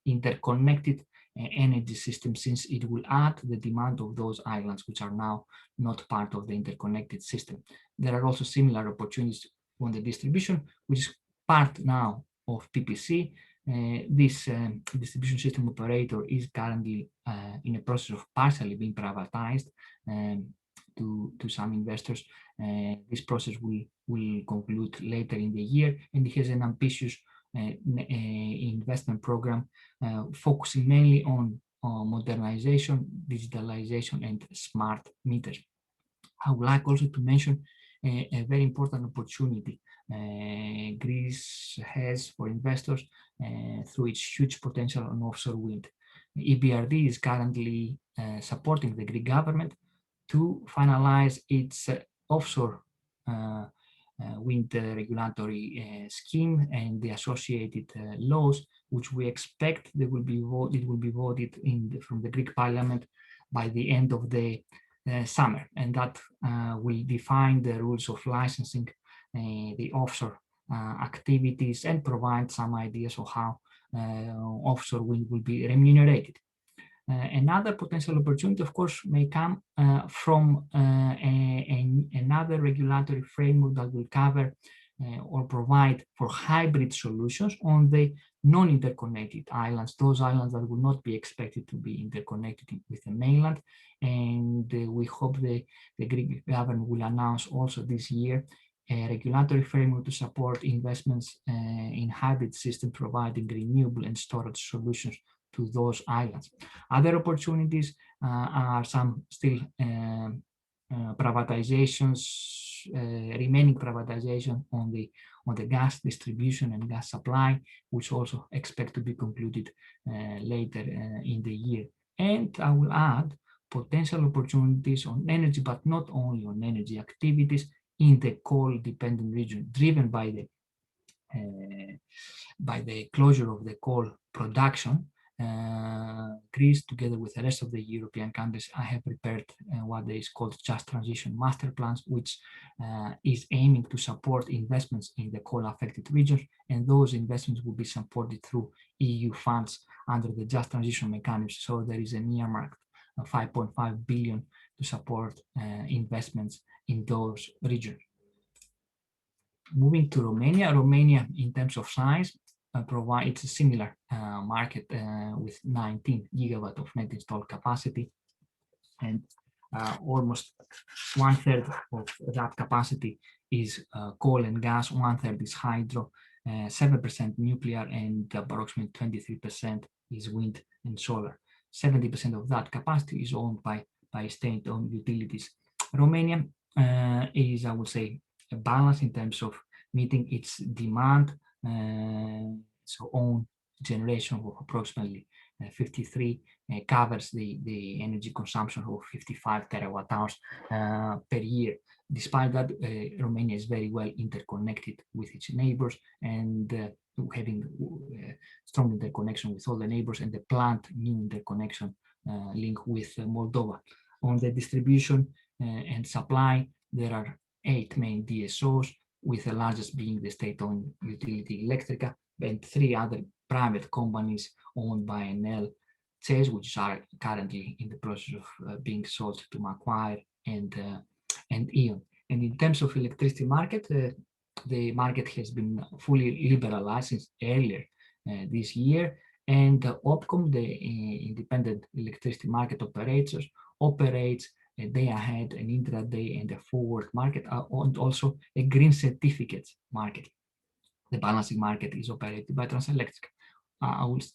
interconnected energy system, since it will add the demand of those islands which are now not part of the interconnected system. There are also similar opportunities on the distribution, which is part now of PPC. This distribution system operator is currently in a process of partially being privatized to some investors. This process will conclude later in the year, and it has an ambitious investment program focusing mainly on modernization, digitalization, and smart meters. I would like also to mention a very important opportunity Greece has for investors through its huge potential on offshore wind. EBRD is currently supporting the Greek government to finalize its offshore wind regulatory scheme and the associated laws, which we expect it will be voted from the Greek Parliament by the end of the summer, and that will define the rules of licensing the offshore activities and provide some ideas of how offshore wind will be remunerated. Another potential opportunity, of course, may come from another regulatory framework that will cover or provide for hybrid solutions on the non-interconnected islands, those islands that will not be expected to be interconnected with the mainland. And we hope the Greek government will announce also this year a regulatory framework to support investments in hybrid systems providing renewable and storage solutions to those islands. Other opportunities are some still privatizations, remaining privatization on the gas distribution and gas supply, which also expect to be concluded later in the year. And I will add potential opportunities on energy, but not only on energy activities in the coal-dependent region, driven by the closure of the coal production. Greece, together with the rest of the European countries, I have prepared what is called Just Transition Master Plans, which is aiming to support investments in the coal-affected regions, and those investments will be supported through EU funds under the Just Transition mechanism. So there is an earmarked 5.5 billion to support investments in those regions. Moving to Romania, Romania in terms of size provides a similar market with 19 gigawatt of net installed capacity, and almost 1/3 of that capacity is coal and gas, 1/3 is hydro, 7% nuclear, and approximately 23% is wind and solar. 70% of that capacity is owned by state-owned utilities. Romania is, I would say, a balance in terms of meeting its demand. So own generation of approximately 53 covers the energy consumption of 55 terawatt hours per year. Despite that, Romania is very well interconnected with its neighbors, and having strong interconnection with all the neighbors, and the planned new interconnection link with Moldova. On the distribution and supply, there are 8 main DSOs, with the largest being the state-owned utility Electrica, and 3 other private companies owned by Enel, CES, which are currently in the process of being sold to Macquarie, and E.ON. And in terms of electricity market, the market has been fully liberalized since earlier this year, and the OPCOM, the independent electricity market operators, operates a day ahead, an intraday, and a forward market, and also a green certificates market. The balancing market is operated by Transelectrica.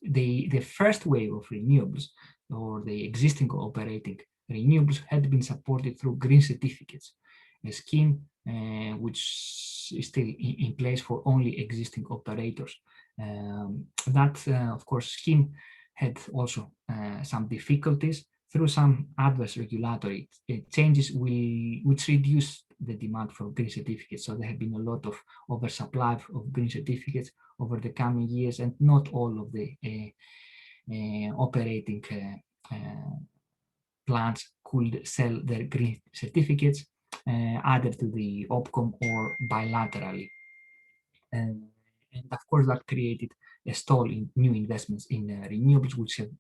The first wave of renewables, or the existing operating renewables, had been supported through green certificates, a scheme which is still in place for only existing operators. That, of course, scheme had also some difficulties through some adverse regulatory changes which reduced the demand for green certificates. So there have been a lot of oversupply of green certificates over the coming years, and not all of the operating plants could sell their green certificates either to the OPCOM or bilaterally. And of course, that created a stall in new investments in renewables, which have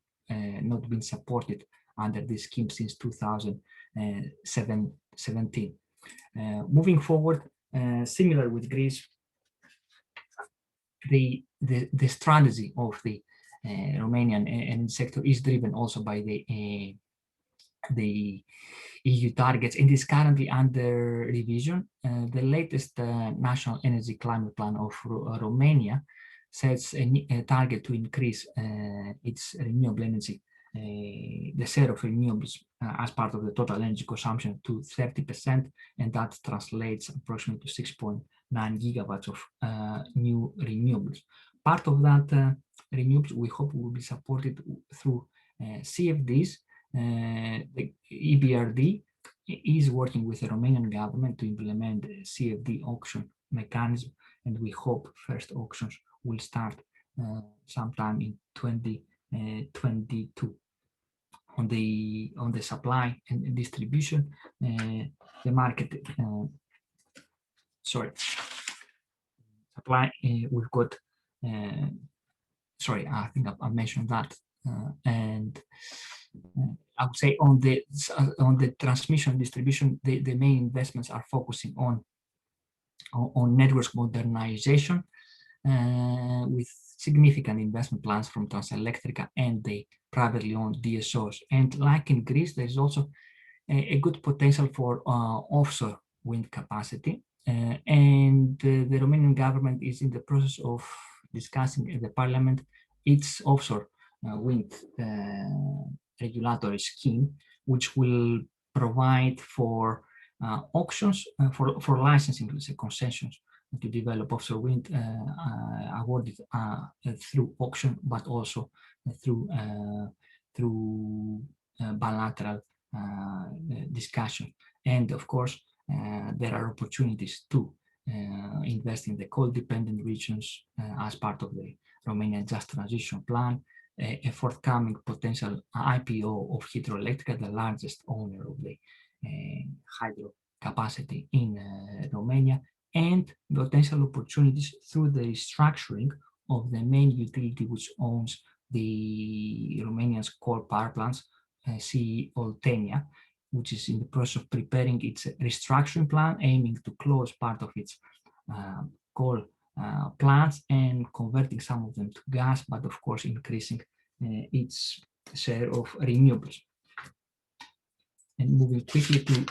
not been supported under this scheme since 2017. Moving forward, similar with Greece, the strategy of the Romanian energy sector is driven also by the EU targets, and is currently under revision. The latest National Energy Climate Plan of Romania sets a target to increase its renewable energy, the share of renewables as part of the total energy consumption, to 30%, and that translates approximately to 6.9 gigawatts of new renewables. Part of that renewables, we hope, will be supported through CFDs. The EBRD is working with the Romanian government to implement a CFD auction mechanism, and we hope first auctions will start sometime in 2022. On the supply and distribution, the market, supply, we've got, sorry, I think I mentioned that, and I would say on the transmission distribution, the main investments are focusing on network modernization, with significant investment plans from Transelectrica and the privately owned DSOs. And like in Greece, there is also a good potential for offshore wind capacity, and the Romanian government is in the process of discussing in the parliament its offshore wind regulatory scheme, which will provide for auctions, for licensing, let's say, concessions to develop offshore wind, awarded through auction, but also through bilateral discussion. And of course, there are opportunities to invest in the coal-dependent regions as part of the Romanian Just Transition Plan, a forthcoming potential IPO of Hidroelectrica, the largest owner of the hydro capacity in Romania, and potential opportunities through the restructuring of the main utility which owns the Romanian's coal power plants, CE Oltenia, which is in the process of preparing its restructuring plan, aiming to close part of its coal plants and converting some of them to gas, but of course increasing its share of renewables. And moving quickly to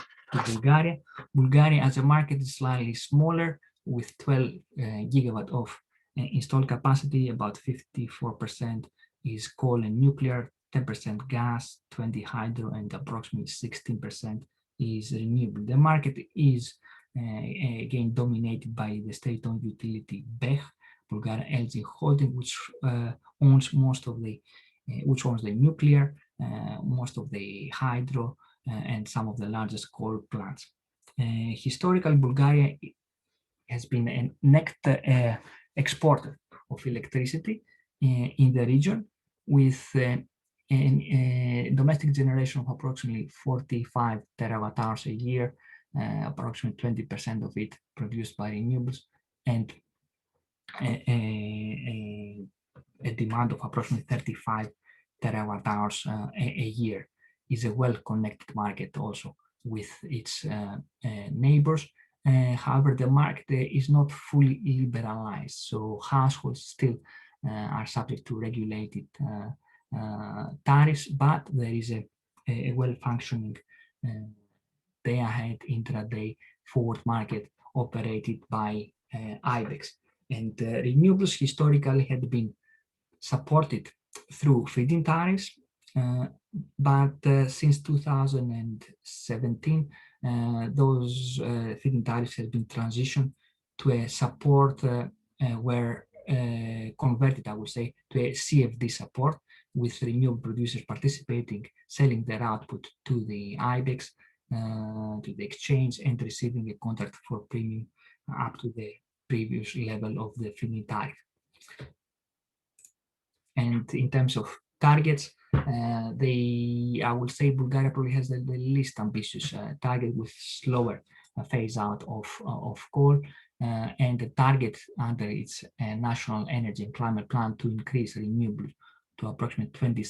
Bulgaria. Bulgaria as a market is slightly smaller, with 12 gigawatt of installed capacity. About 54% is coal and nuclear, 10% gas, 20 hydro, and approximately 16% is renewable. The market is again dominated by the state-owned utility BEH, Bulgaria LG Holding, which owns most of the, which owns the nuclear, most of the hydro, and some of the largest coal plants. Historically, Bulgaria has been a net exporter of electricity in the region, with a domestic generation of approximately 45 terawatt hours a year, approximately 20% of it produced by renewables, and a demand of approximately 35 terawatt hours a year. Is a well-connected market also with its neighbors. However, the market is not fully liberalized, so households still are subject to regulated tariffs, but there is a well-functioning day-ahead intraday forward market operated by IBEX. And renewables historically had been supported through feed-in tariffs, but since 2017, those feed-in tariffs have been transitioned to a support where converted, I would say, to a CFD support, with renewable producers participating, selling their output to the IBEX, to the exchange, and receiving a contract for premium up to the previous level of the feed-in tariff. And in terms of targets, I would say Bulgaria probably has the least ambitious target, with slower phase out of coal, and the target under its national energy and climate plan to increase renewables to approximately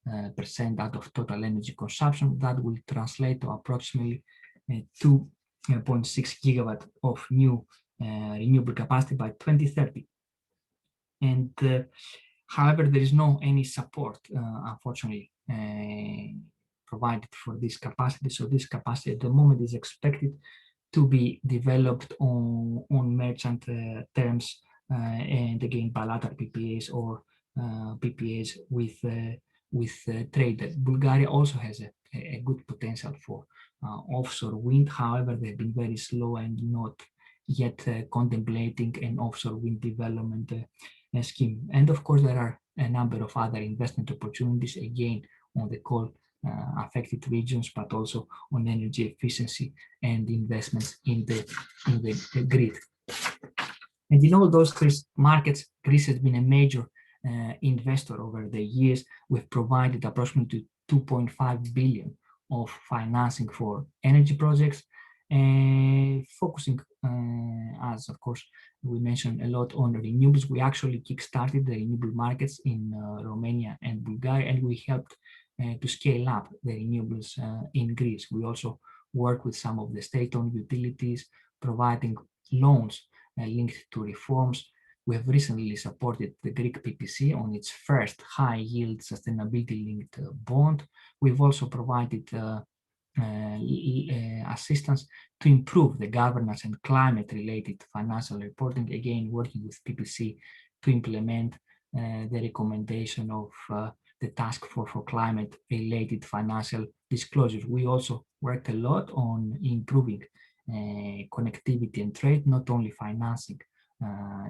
27% out of total energy consumption. That will translate to approximately 2.6 gigawatt of new renewable capacity by 2030. And however, there is no any support, unfortunately, provided for this capacity. So this capacity at the moment is expected to be developed on merchant terms, and again bilateral PPAs or PPAs with trade. Bulgaria also has a good potential for offshore wind. However, they've been very slow and not yet contemplating an offshore wind development scheme. And of course, there are a number of other investment opportunities, again, on the coal affected regions, but also on energy efficiency and investments in the grid. And in all those three markets, Greece has been a major investor over the years. We've provided approximately 2.5 billion of financing for energy projects, focusing, as of course we mentioned a lot, on renewables. We actually kickstarted the renewable markets in Romania and Bulgaria, and we helped to scale up the renewables in Greece. We also work with some of the state-owned utilities, providing loans linked to reforms. We have recently supported the Greek PPC on its first high-yield sustainability-linked bond. We've also provided assistance to improve the governance and climate-related financial reporting, again working with PPC to implement the recommendation of the task force for climate-related financial disclosures. We also worked a lot on improving connectivity and trade, not only financing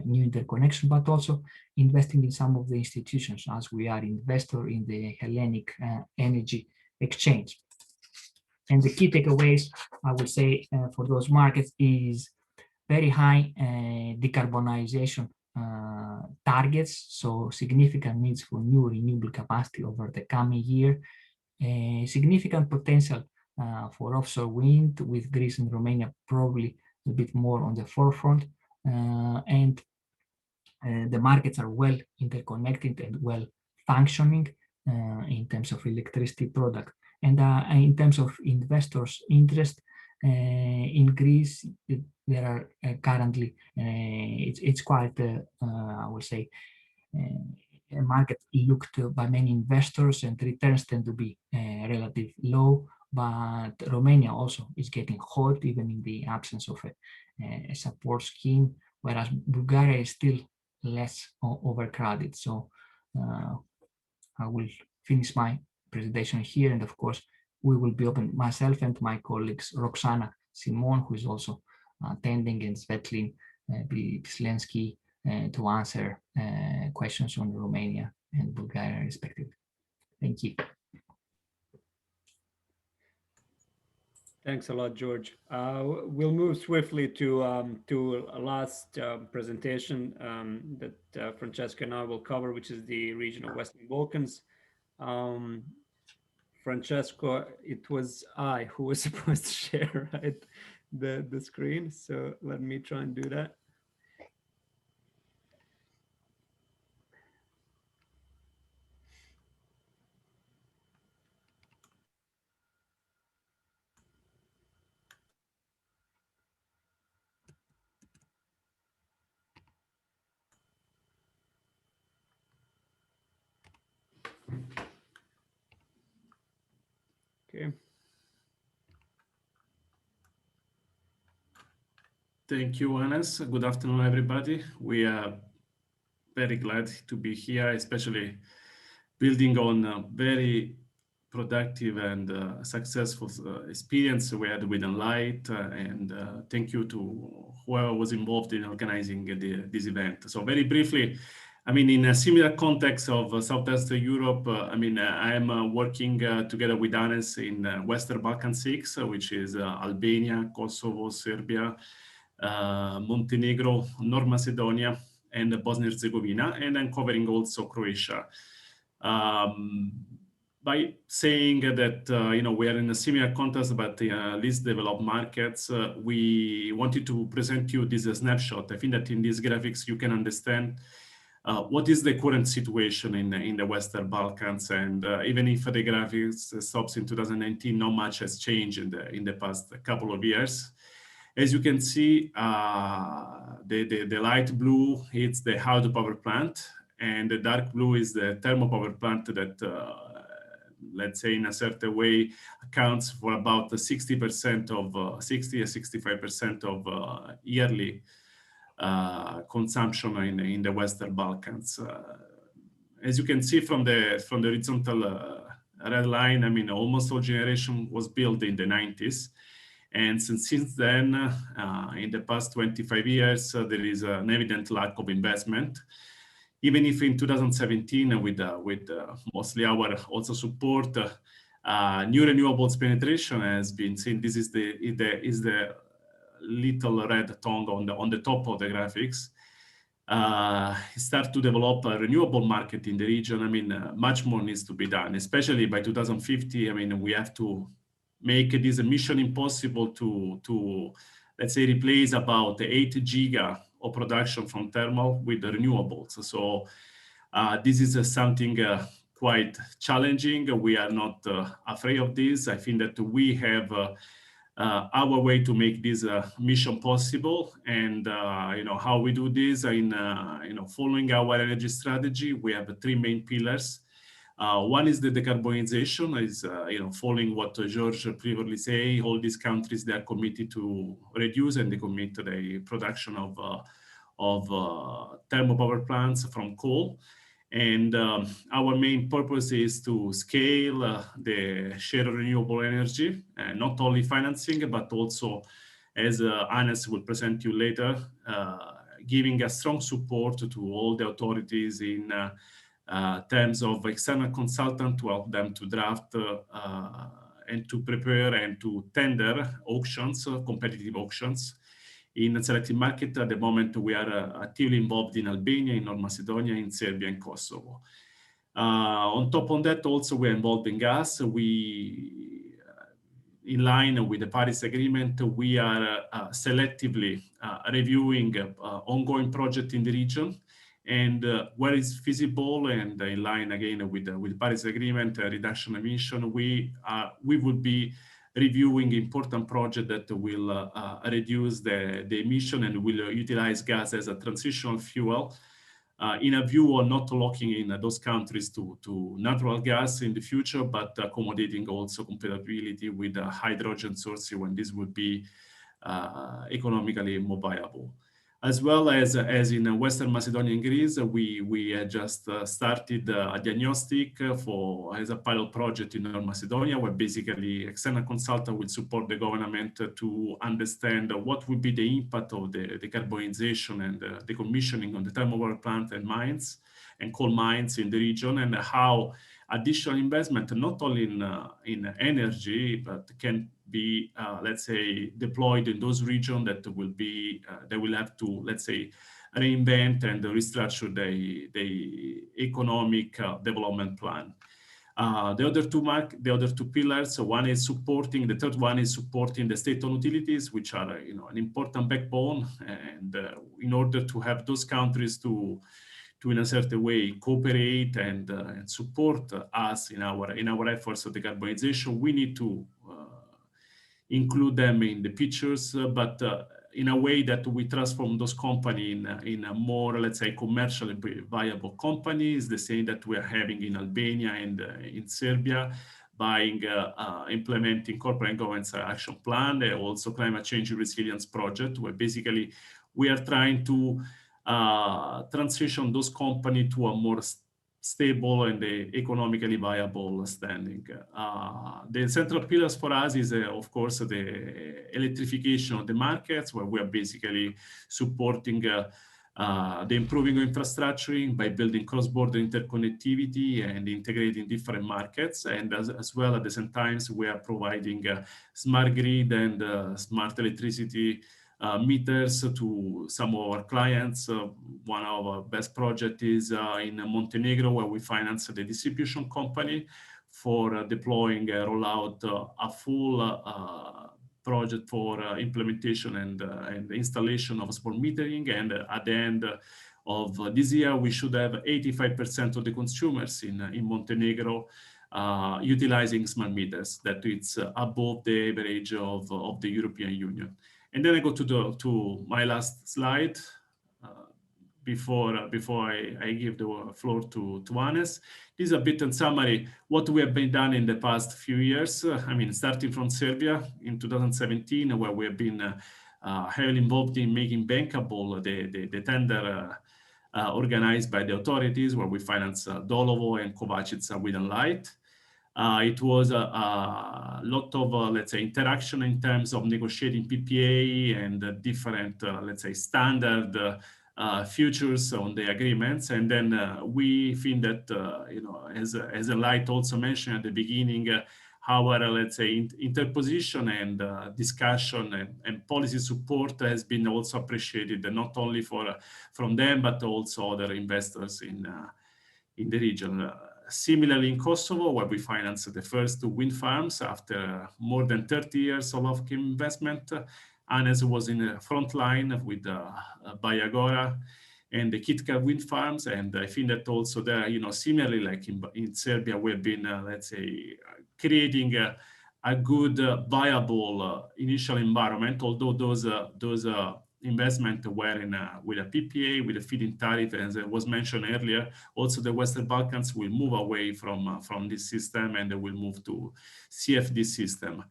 new interconnection, but also investing in some of the institutions, as we are investor in the Hellenic Energy Exchange. And the key takeaways, I would say, for those markets is very high decarbonization targets, so significant needs for new renewable capacity over the coming year, significant potential for offshore wind, with Greece and Romania probably a bit more on the forefront, and the markets are well interconnected and well functioning in terms of electricity product. And in terms of investors' interest in Greece, there are currently, it's quite, I would say, a market looked by many investors, and returns tend to be relatively low. But Romania also is getting hot, even in the absence of a support scheme, whereas Bulgaria is still less overcrowded. So I will finish my presentation here, and of course we will be open, myself and my colleagues Roxana Simon, who is also attending, and Svetlin Pislensky, to answer questions on Romania and Bulgaria respectively. Thank you. Thanks a lot, George. We'll move swiftly to a last presentation that Francesca and I will cover, which is the region of Western Balkans. Francesco, it was I who was supposed to share, right, the screen. So let me try and do that. Thank you, Hannes. Good afternoon, everybody. We are very glad to be here, especially building on a very productive and successful experience we had with Enlight. And thank you to whoever was involved in organizing this event. So very briefly, I mean, in a similar context of Southwest Europe, I mean, I am working together with Hannes in Western Balkan 6, which is Albania, Kosovo, Serbia, Montenegro, North Macedonia, and Bosnia-Herzegovina, and I'm covering also Croatia. By saying that we are in a similar context, but least developed markets, we wanted to present you this snapshot. I think that in these graphics you can understand what is the current situation in the Western Balkans, and even if the graphics stops in 2019, not much has changed in the past couple of years. As you can see, the light blue is the hydropower plant, and the dark blue is the thermal power plant that, let's say in a certain way, accounts for about 60% of 60 or 65% of yearly consumption in the Western Balkans. As you can see from the horizontal red line, I mean, almost all generation was built in the 90s. And since then, in the past 25 years, there is an evident lack of investment. Even if in 2017, with mostly our also support, new renewables penetration has been seen. This is the little red tongue on the top of the graphics. Start to develop a renewable market in the region. I mean, much more needs to be done, especially by 2050. I mean, we have to make this a mission impossible to let's say replace about 8 giga of production from thermal with the renewables. So this is something quite challenging. We are not afraid of this. I think that we have our way to make this mission possible, and how we do this in following our energy strategy. We have 3 main pillars. One is the decarbonization, is following what George previously said. All these countries, they are committed to reduce, and they commit to the production of thermal power plants from coal. And our main purpose is to scale the share of renewable energy, not only financing, but also, as Hannes will present you later, giving a strong support to all the authorities in terms of external consultant to help them to draft and to prepare and to tender auctions, competitive auctions. In selected market at the moment, we are actively involved in Albania, in North Macedonia, in Serbia, and Kosovo. On top of that, also we're involved in gas. In line with the Paris Agreement, we are selectively reviewing ongoing projects in the region, and where it's feasible and in line again with the Paris Agreement reduction emission, we would be reviewing important projects that will reduce the emission and will utilize gas as a transitional fuel, in a view of not locking in those countries to natural gas in the future, but accommodating also compatibility with hydrogen sources when this would be economically more viable. As well as in Western Macedonia and Greece, we just started a diagnostic as a pilot project in North Macedonia, where basically external consultant will support the government to understand what would be the impact of the decarbonization and the decommissioning on the thermal power plant and mines and coal mines in the region, and how additional investment, not only in energy, but can be, let's say, deployed in those regions that will be, they will have to, let's say, reinvent and restructure the economic development plan. The other two pillars, one is supporting, the third one is supporting the state-owned utilities, which are an important backbone, and in order to have those countries to in a certain way cooperate and support us in our efforts of decarbonization, we need to include them in the pictures, but in a way that we transform those companies in a more, let's say, commercially viable companies, the same that we are having in Albania and in Serbia, by implementing corporate governance action plan, and also climate change resilience project, where basically we are trying to transition those companies to a more stable and economically viable standing. The central pillars for us is, of course, the electrification of the markets, where we are basically supporting the improving of infrastructure by building cross-border interconnectivity and integrating different markets. And as well, at the same time, we are providing smart grid and smart electricity meters to some of our clients. One of our best projects is in Montenegro, where we finance the distribution company for deploying roll out a full project for implementation and installation of smart metering. And at the end of this year, we should have 85% of the consumers in Montenegro utilizing smart meters. That it's above the average of the European Union. And then I go to my last slide before I give the floor to Hannes. This is a bit in summary what we have been done in the past few years. I mean, starting from Serbia in 2017, where we have been heavily involved in making bankable the tender organized by the authorities, where we finance Dolovo and Kovačica Wind and Light. It was a lot of, let's say, interaction in terms of negotiating PPA and different, let's say, standard futures on the agreements. And then we think that, you know, as Light also mentioned at the beginning, our, let's say, interposition and discussion and policy support has been also appreciated, not only from them, but also other investors in the region. Similarly, in Kosovo, where we financed the first wind farms after more than 30 years of investment, Hannes was in the front line with Bayagora and the Kitka wind farms. And I think that also there, you know, similarly like in Serbia, we've been, let's say, creating a good, viable initial environment, although those investment were in with a PPA, with a feed-in tariff, as was mentioned earlier. Also, the Western Balkans will move away from this system, and they will move to CFD system.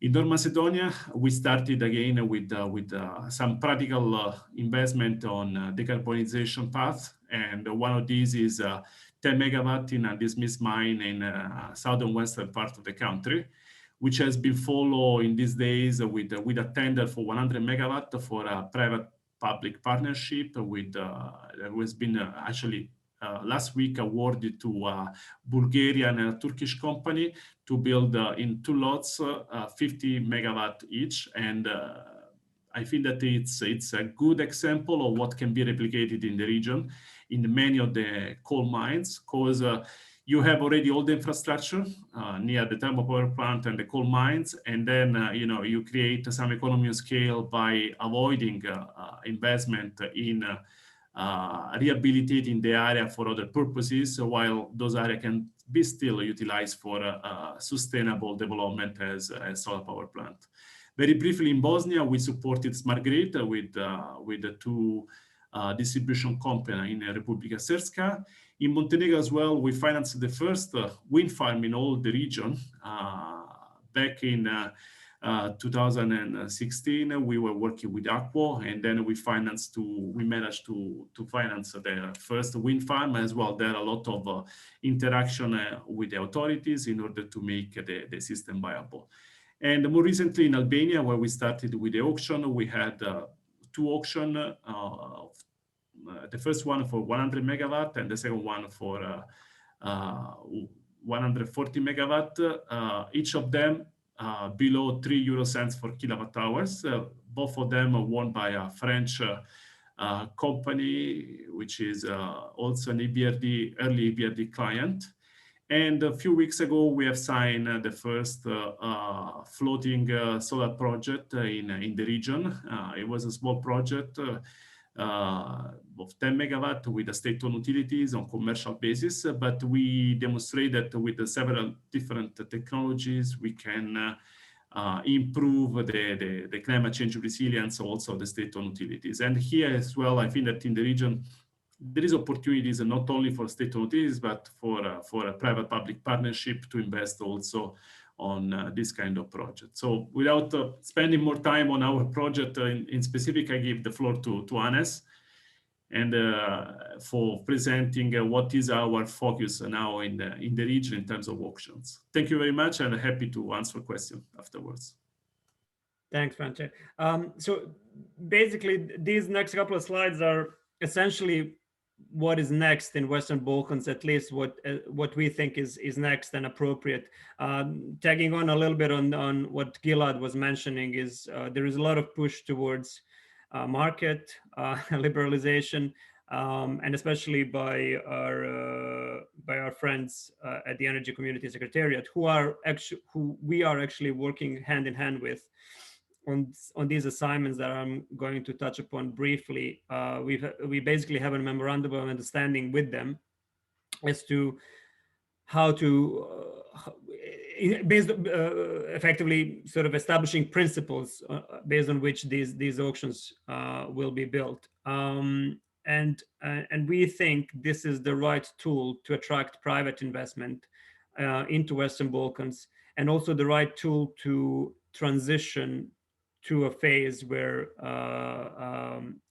In North Macedonia, we started again with some practical investment on decarbonization path, and one of these is 10 megawatt in a dismissed mine in southern western part of the country, which has been followed in these days with a tender for 100 megawatt for a private-public partnership with that has been actually last week awarded to a Bulgarian and a Turkish company to build in 2 lots, 50 megawatt each. And I think that it's a good example of what can be replicated in the region in many of the coal mines, because you have already all the infrastructure near the thermal power plant and the coal mines, and then you know, you create some economy of scale by avoiding investment in rehabilitating the area for other purposes, while those areas can be still utilized for sustainable development as solar power plant. Very briefly, in Bosnia, we supported smart grid with the 2 distribution company in Republika Srpska. In Montenegro as well, we financed the first wind farm in all the region. Back in 2016, we were working with Aquo, and then we managed to finance the first wind farm as well. There are a lot of interaction with the authorities in order to make the system viable. And more recently in Albania, where we started with the auction, we had 2 auctions. The first one for 100 megawatt and the second one for 140 megawatt, each of them below 3 euro cents for kilowatt hours. Both of them won by a French company, which is also an EBRD, early EBRD client. And a few weeks ago, we have signed the first floating solar project in the region. It was a small project of 10 megawatt with the state-owned utilities on commercial basis, but we demonstrate that with the several different technologies, we can improve the climate change resilience also of the state-owned utilities. And here as well, I think that in the region, there is opportunities not only for state-owned utilities, but for a private-public partnership to invest also on this kind of project. So without spending more time on our project in specific, I give the floor to Hannes and for presenting what is our focus now in the region in terms of auctions. Thank you very much, and I'm happy to answer questions afterwards. Thanks, France. So basically, these next couple of slides are essentially what is next in Western Balkans, at least what we think is next and appropriate. Tagging on a little bit on what Gilad was mentioning is there is a lot of push towards market liberalization, and especially by our friends at the Energy Community Secretariat, who we are actually working hand in hand with on these assignments that I'm going to touch upon briefly. We basically have a memorandum of understanding with them as to how to effectively sort of establishing principles based on which these auctions will be built. And we think this is the right tool to attract private investment into Western Balkans, and also the right tool to transition to a phase where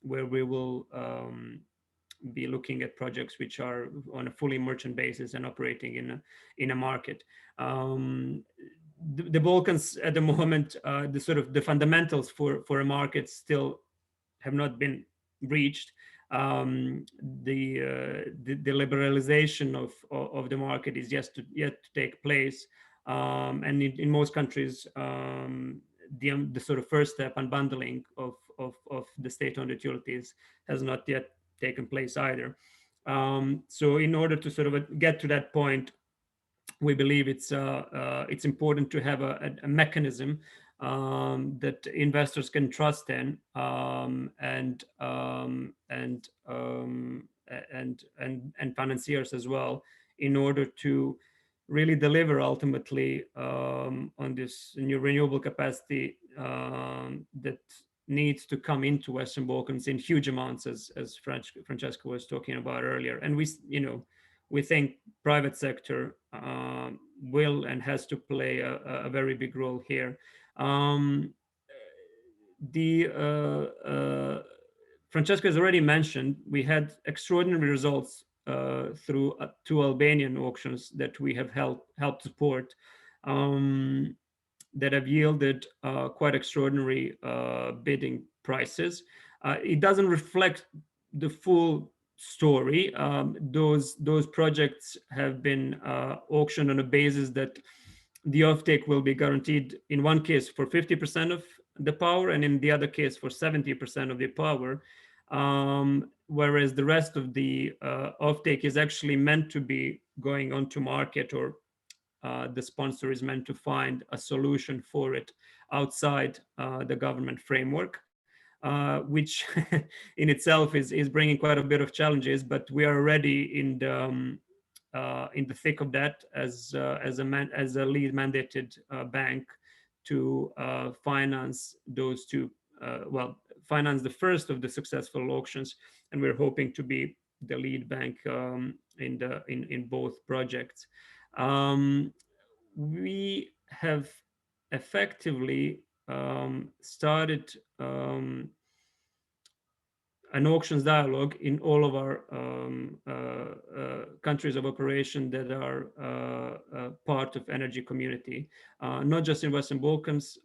we will be looking at projects which are on a fully merchant basis and operating in a market. The Balkans at the moment, the fundamentals for a market still have not been reached. The liberalization of the market is yet to take place, and in most countries, the sort of first step, unbundling of the state-owned utilities, has not yet taken place either. So in order to sort of get to that point, we believe it's important to have a mechanism that investors can trust in, and financiers as well, in order to really deliver ultimately on this new renewable capacity that needs to come into Western Balkans in huge amounts, as Francesco was talking about earlier. And we think private sector will and has to play a very big role here. Francesco has already mentioned we had extraordinary results through two Albanian auctions that we have helped support, that have yielded quite extraordinary bidding prices. It doesn't reflect the full story. Those projects have been auctioned on a basis that the offtake will be guaranteed in one case for 50% of the power, and in the other case for 70% of the power. Whereas the rest of the offtake is actually meant to be going onto market, or the sponsor is meant to find a solution for it outside the government framework, which in itself is bringing quite a bit of challenges. But we are already in the thick of that as a lead mandated bank to finance those two. Finance the first of the successful auctions, and we're hoping to be the lead bank in both projects. We have effectively started an auctions dialogue in all of our countries of operation that are part of Energy Community, not just in Western Balkans.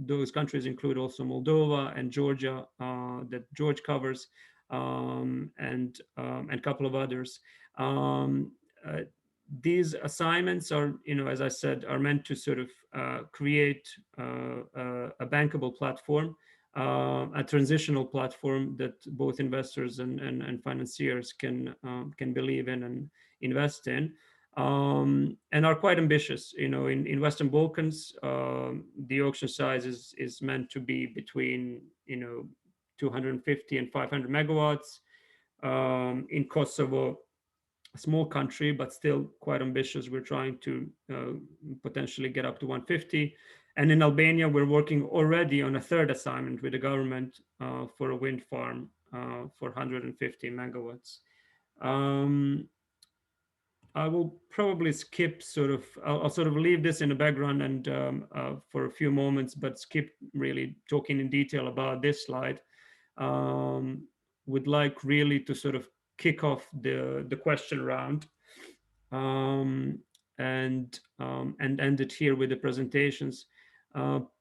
Those countries include also Moldova and Georgia, that George covers, and a couple of others. These assignments are, as I said, are meant to sort of create a bankable platform, a transitional platform that both investors and financiers can believe in and invest in, and are quite ambitious. In Western Balkans, the auction size is meant to be between 250 and 500 megawatts. In Kosovo, a small country but still quite ambitious, we're trying to potentially get up to 150. And in Albania, we're working already on a third assignment with the government for a wind farm for 150 megawatts. I will probably skip I'll sort of leave this in the background and for a few moments, but skip really talking in detail about this slide. Would like really to sort of kick off the question round and end it here with the presentations.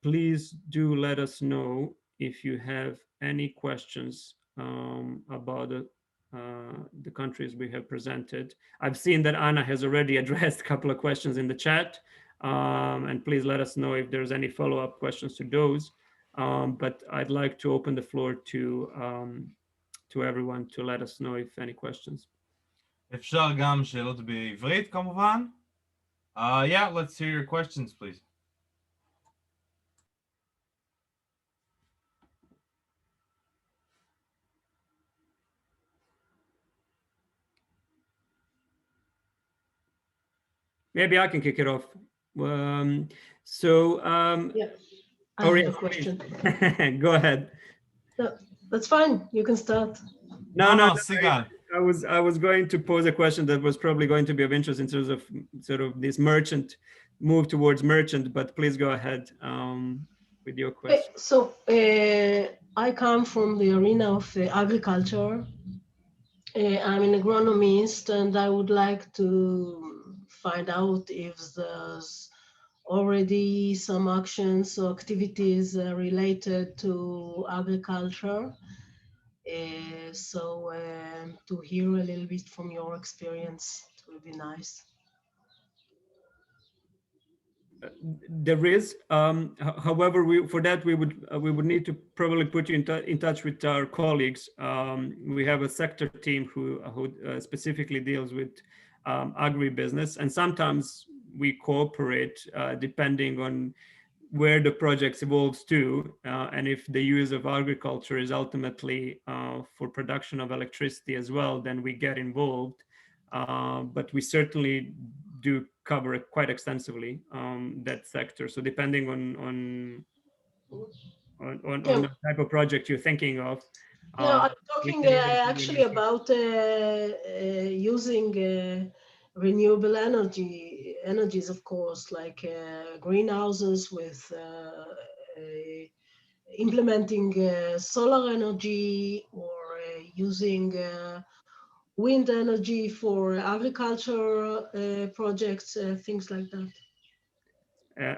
Please do let us know if you have any questions about the countries we have presented. I've seen that Anna has already addressed a couple of questions in the chat, and please let us know if there's any follow-up questions to those. But I'd like to open the floor to everyone to let us know if any questions. אפשר גם שאלות בעברית כמובן. Yeah, let's hear your questions, please. Maybe I can kick it off. Yeah, I have a question. Go ahead. No, that's fine. You can start. No, Sigal. I was going to pose a question that was probably going to be of interest in terms of sort of this merchant move towards merchant, but please go ahead with your question. So I come from the arena of agriculture. I'm an agronomist, and I would like to find out if there's already some actions or activities related to agriculture. So to hear a little bit from your experience, it would be nice. There is, however, for that we would need to probably put you in touch with our colleagues. We have a sector team who specifically deals with agribusiness, and sometimes we cooperate depending on where the project evolves to, and if the use of agriculture is ultimately for production of electricity as well, then we get involved. But we certainly do cover it quite extensively, that sector. So depending on the type of project you're thinking of. Yeah, I'm talking actually about using renewable energies, of course, like greenhouses with implementing solar energy or using wind energy for agriculture projects, things like that.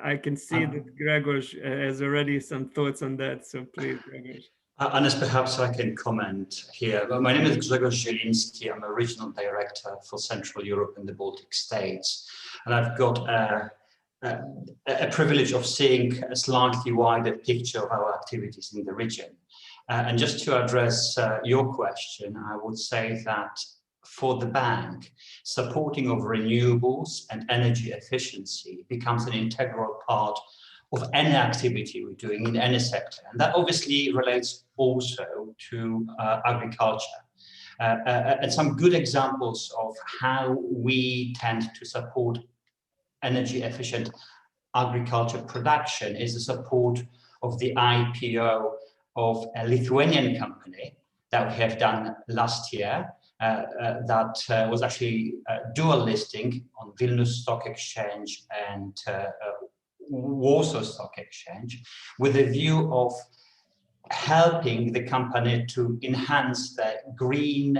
I can see that Gregor has already some thoughts on that, so please, Gregor. Anas, perhaps I can comment here. My name is Gregor Zieliński. I'm a regional director for Central Europe and the Baltic States. And I've got a privilege of seeing a slightly wider picture of our activities in the region. And just to address your question, I would say that for the bank, supporting of renewables and energy efficiency becomes an integral part of any activity we're doing in any sector. And that obviously relates also to agriculture. And some good examples of how we tend to support energy efficient agriculture production is the support of the IPO of a Lithuanian company that we have done last year. That was actually dual listing on Vilnius Stock Exchange and Warsaw Stock Exchange, with a view of helping the company to enhance their green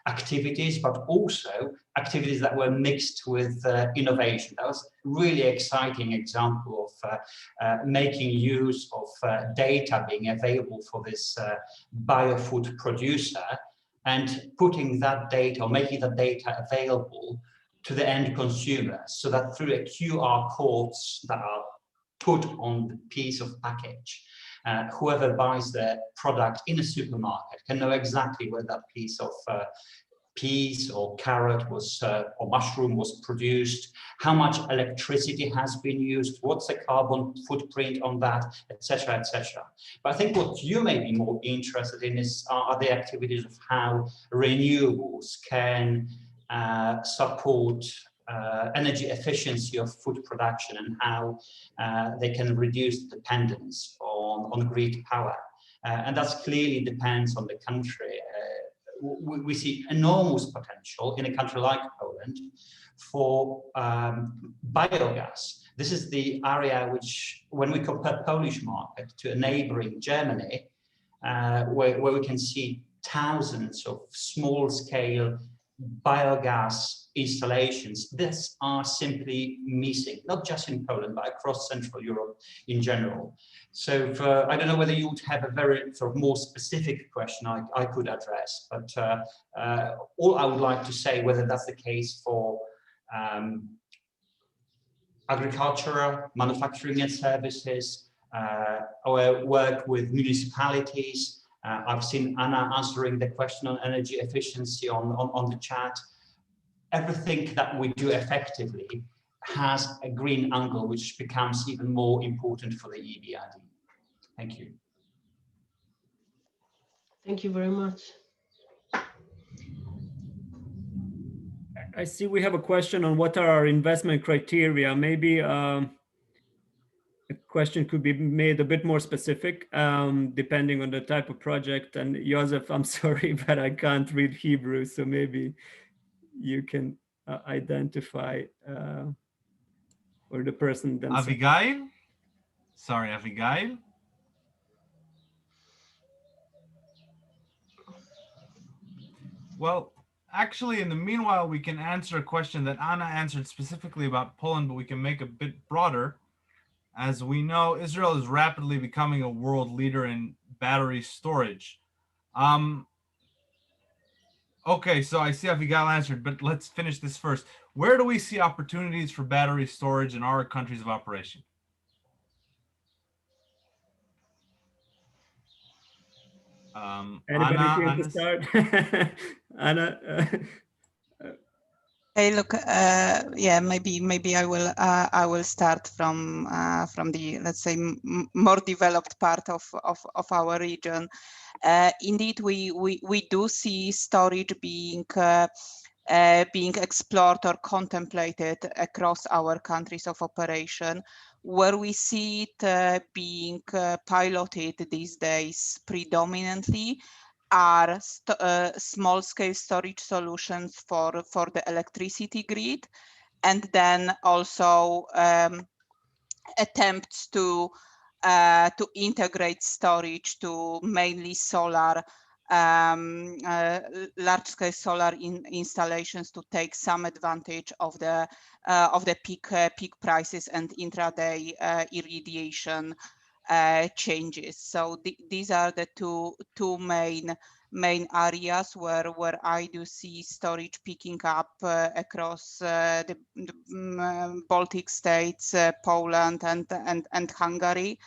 activities, but also activities that were mixed with innovation. That was a really exciting example of making use of data being available for this biofood producer and putting that data or making that data available to the end consumer, so that through a QR codes that are put on the piece of package, whoever buys the product in a supermarket can know exactly where that piece of peas or carrot was or mushroom was produced, how much electricity has been used, what's the carbon footprint on that, etc., etc. But I think what you may be more interested in are the activities of how renewables can support energy efficiency of food production and how they can reduce dependence on grid power. And that clearly depends on the country. we see enormous potential in a country like Poland for biogas. This is the area which, when we compare Polish market to a neighboring Germany, where we can see thousands of small-scale biogas installations, these are simply missing, not just in Poland, but across Central Europe in general. So I don't know whether you would have a very sort of more specific question I could address, but all I would like to say, whether that's the case for agriculture, manufacturing and services, our work with municipalities. I've seen Anna answering the question on energy efficiency on the chat. Everything that we do effectively has a green angle, which becomes even more important for the EBRD. Thank you. Thank you very much. I see we have a question on what are our investment criteria. Maybe a question could be made a bit more specific, depending on the type of project. And Joseph, I'm sorry, but I can't read Hebrew, so maybe you can identify or the person themselves. Abigail? Sorry, Abigail? Well, actually, in the meanwhile, we can answer a question that Anna answered specifically about Poland, but we can make a bit broader. As we know, Israel is rapidly becoming a world leader in battery storage. Okay, so I see Abigail answered, but let's finish this first. Where do we see opportunities for battery storage in our countries of operation? Anybody Anna, care to start? Anna. Hey, look, yeah, maybe I will start from the, let's say, more developed part of our region. Indeed, we do see storage being explored or contemplated across our countries of operation. Where we see it being piloted these days predominantly are small-scale storage solutions for the electricity grid, and then also attempts to integrate storage to mainly solar, large-scale solar installations to take some advantage of the peak prices and intraday irradiation changes. So these are the two main areas where I do see storage picking up across the Baltic states, Poland and Hungary.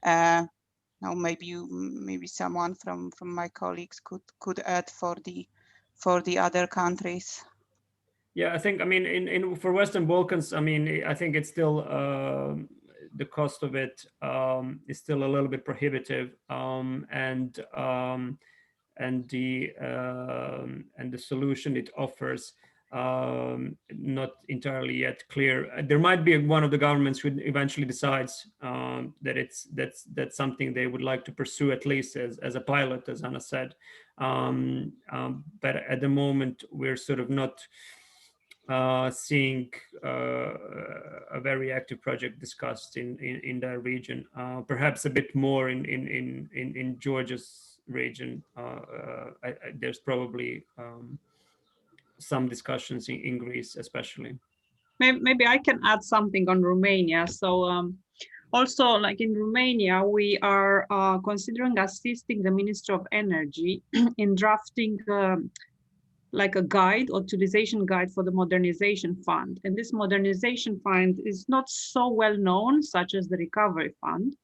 Now maybe someone from my colleagues could add for the other countries. Yeah, I think, I mean, for Western Balkans, I mean, I think it's still the cost of it is still a little bit prohibitive, and the solution it offers not entirely yet clear. There might be one of the governments who eventually decides that that's something they would like to pursue, at least as a pilot, as Anna said. But at the moment, we're sort of not seeing a very active project discussed in that region. Perhaps a bit more in Georgia's region. There's probably some discussions in Greece, especially. Maybe I can add something on Romania. So also, like in Romania, we are considering assisting the Ministry of Energy in drafting like a guide, utilization guide for the modernization fund. And this modernization fund is not so well known, such as the recovery fund,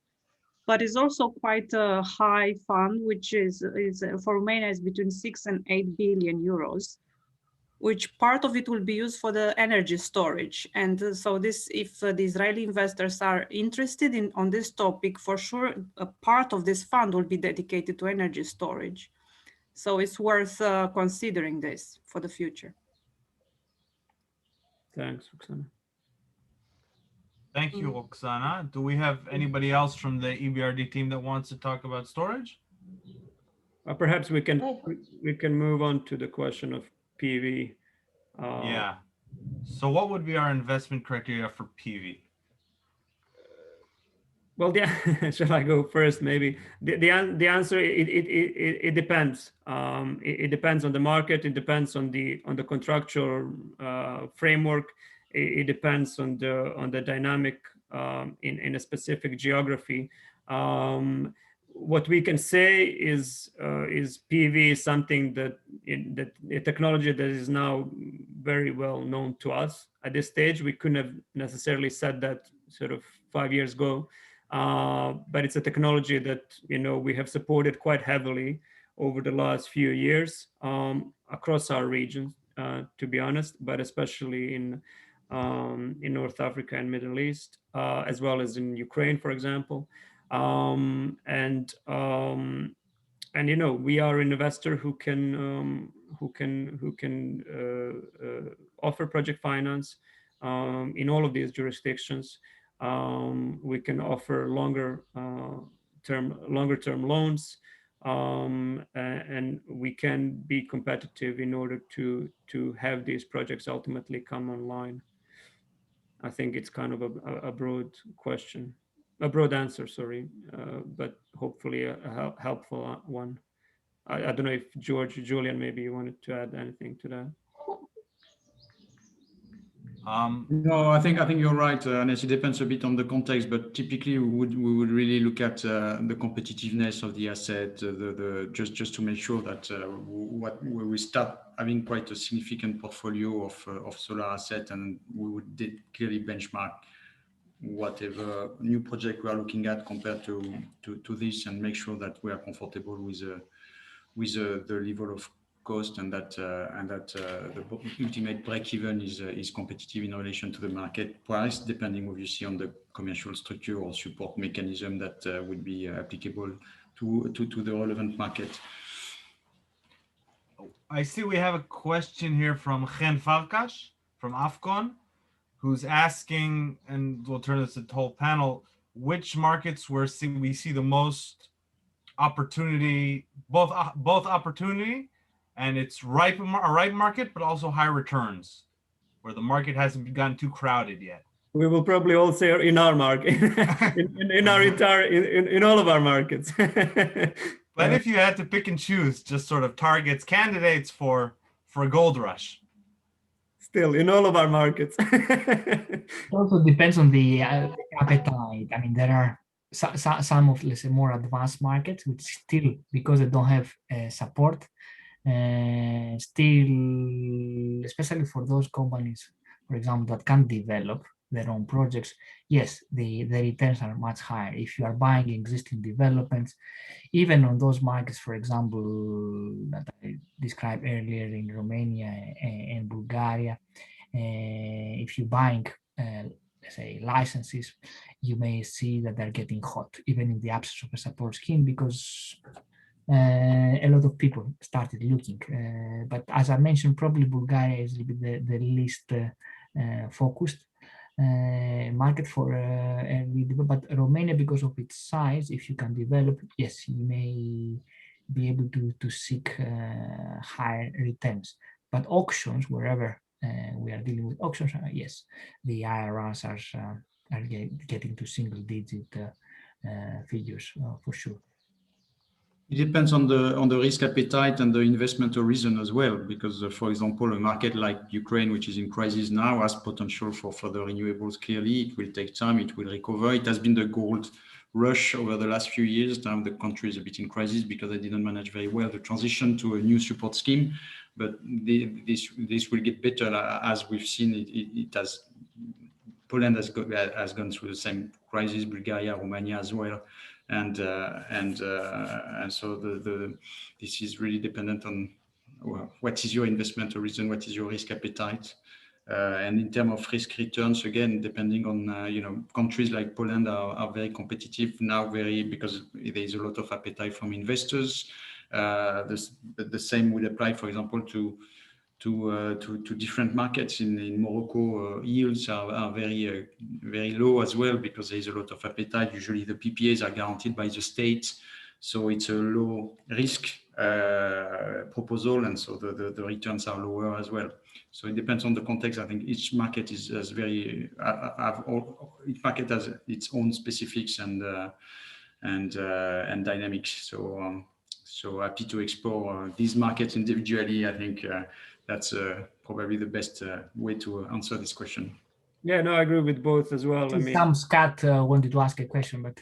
but is also quite a high fund, which is for Romania is between 6 and 8 billion euros, which part of it will be used for the energy storage. And so this, if the Israeli investors are interested on this topic, for sure, a part of this fund will be dedicated to energy storage. So it's worth considering this for the future. Thanks, Roxana. Thank you, Roxana. Do we have anybody else from the EBRD team that wants to talk about storage? Perhaps we can move on to the question of PV. Yeah. So what would be our investment criteria for PV? Well, shall I go first? Maybe the answer it depends. It depends on the market. It depends on the contractual framework. It depends on the dynamic in a specific geography. What we can say is PV is something that a technology that is now very well known to us. At this stage, we couldn't have necessarily said that sort of 5 years ago. But it's a technology that we have supported quite heavily over the last few years across our region, to be honest, but especially in North Africa and Middle East, as well as in Ukraine, for example. And we are an investor who can offer project finance in all of these jurisdictions. We can offer longer term loans, and we can be competitive in order to have these projects ultimately come online. I think it's kind of a broad question, a broad answer, sorry, but hopefully a helpful one. I don't know if Julian, maybe you wanted to add anything to that. No, I think you're right, Ernest. It depends a bit on the context, but typically we would really look at the competitiveness of the asset, just to make sure that we start having quite a significant portfolio of solar asset, and we would clearly benchmark whatever new project we are looking at compared to this, and make sure that we are comfortable with the level of cost, and that the ultimate break-even is competitive in relation to the market price, depending obviously on the commercial structure or support mechanism that would be applicable to the relevant market. I see we have a question here from Chen Farkas from AFCON, who's asking, and we'll turn this to the whole panel, which markets we see the most opportunity, both opportunity, and it's ripe market, but also high returns, where the market hasn't gotten too crowded yet. We will probably all say in our market, in all of our markets. But if you had to pick and choose, just sort of targets, candidates for a gold rush. Still, in all of our markets. It also depends on the appetite. I mean, there are some of, let's say, more advanced markets, which still, because they don't have support, still, especially for those companies, for example, that can develop their own projects, yes, the returns are much higher. If you are buying existing developments, even on those markets, for example, that I described earlier in Romania and Bulgaria, if you're buying, let's say, licenses, you may see that they're getting hot, even in the absence of a support scheme, because a lot of people started looking. But as I mentioned, probably Bulgaria is a little bit the least focused market for but Romania, because of its size, if you can develop, yes, you may be able to seek higher returns. But auctions, wherever we are dealing with auctions, yes, the IRRs are getting to single-digit figures for sure. It depends on the risk appetite and the investment horizon as well, because for example, a market like Ukraine, which is in crisis now, has potential for further renewables. Clearly, it will take time, it will recover. It has been the gold rush over the last few years. Now the country is a bit in crisis because they didn't manage very well the transition to a new support scheme. But this will get better, as we've seen. Poland has gone through the same crisis, Bulgaria, Romania as well. And so this is really dependent on what is your investment horizon, what is your risk appetite, and in terms of risk returns, again, depending on countries like Poland are very competitive now, because there is a lot of appetite from investors. The same would apply, for example, to different markets. In Morocco, yields are very low as well, because there is a lot of appetite. Usually the PPAs are guaranteed by the state, So it's a low risk proposal, and so the returns are lower as well. So it depends on the context. I think each market is very each market has its own specifics and dynamics. So so happy to explore these markets individually. I think that's probably the best way to answer this question. Yeah, no, I agree with both as well. I mean, Sam Scott wanted to ask a question, but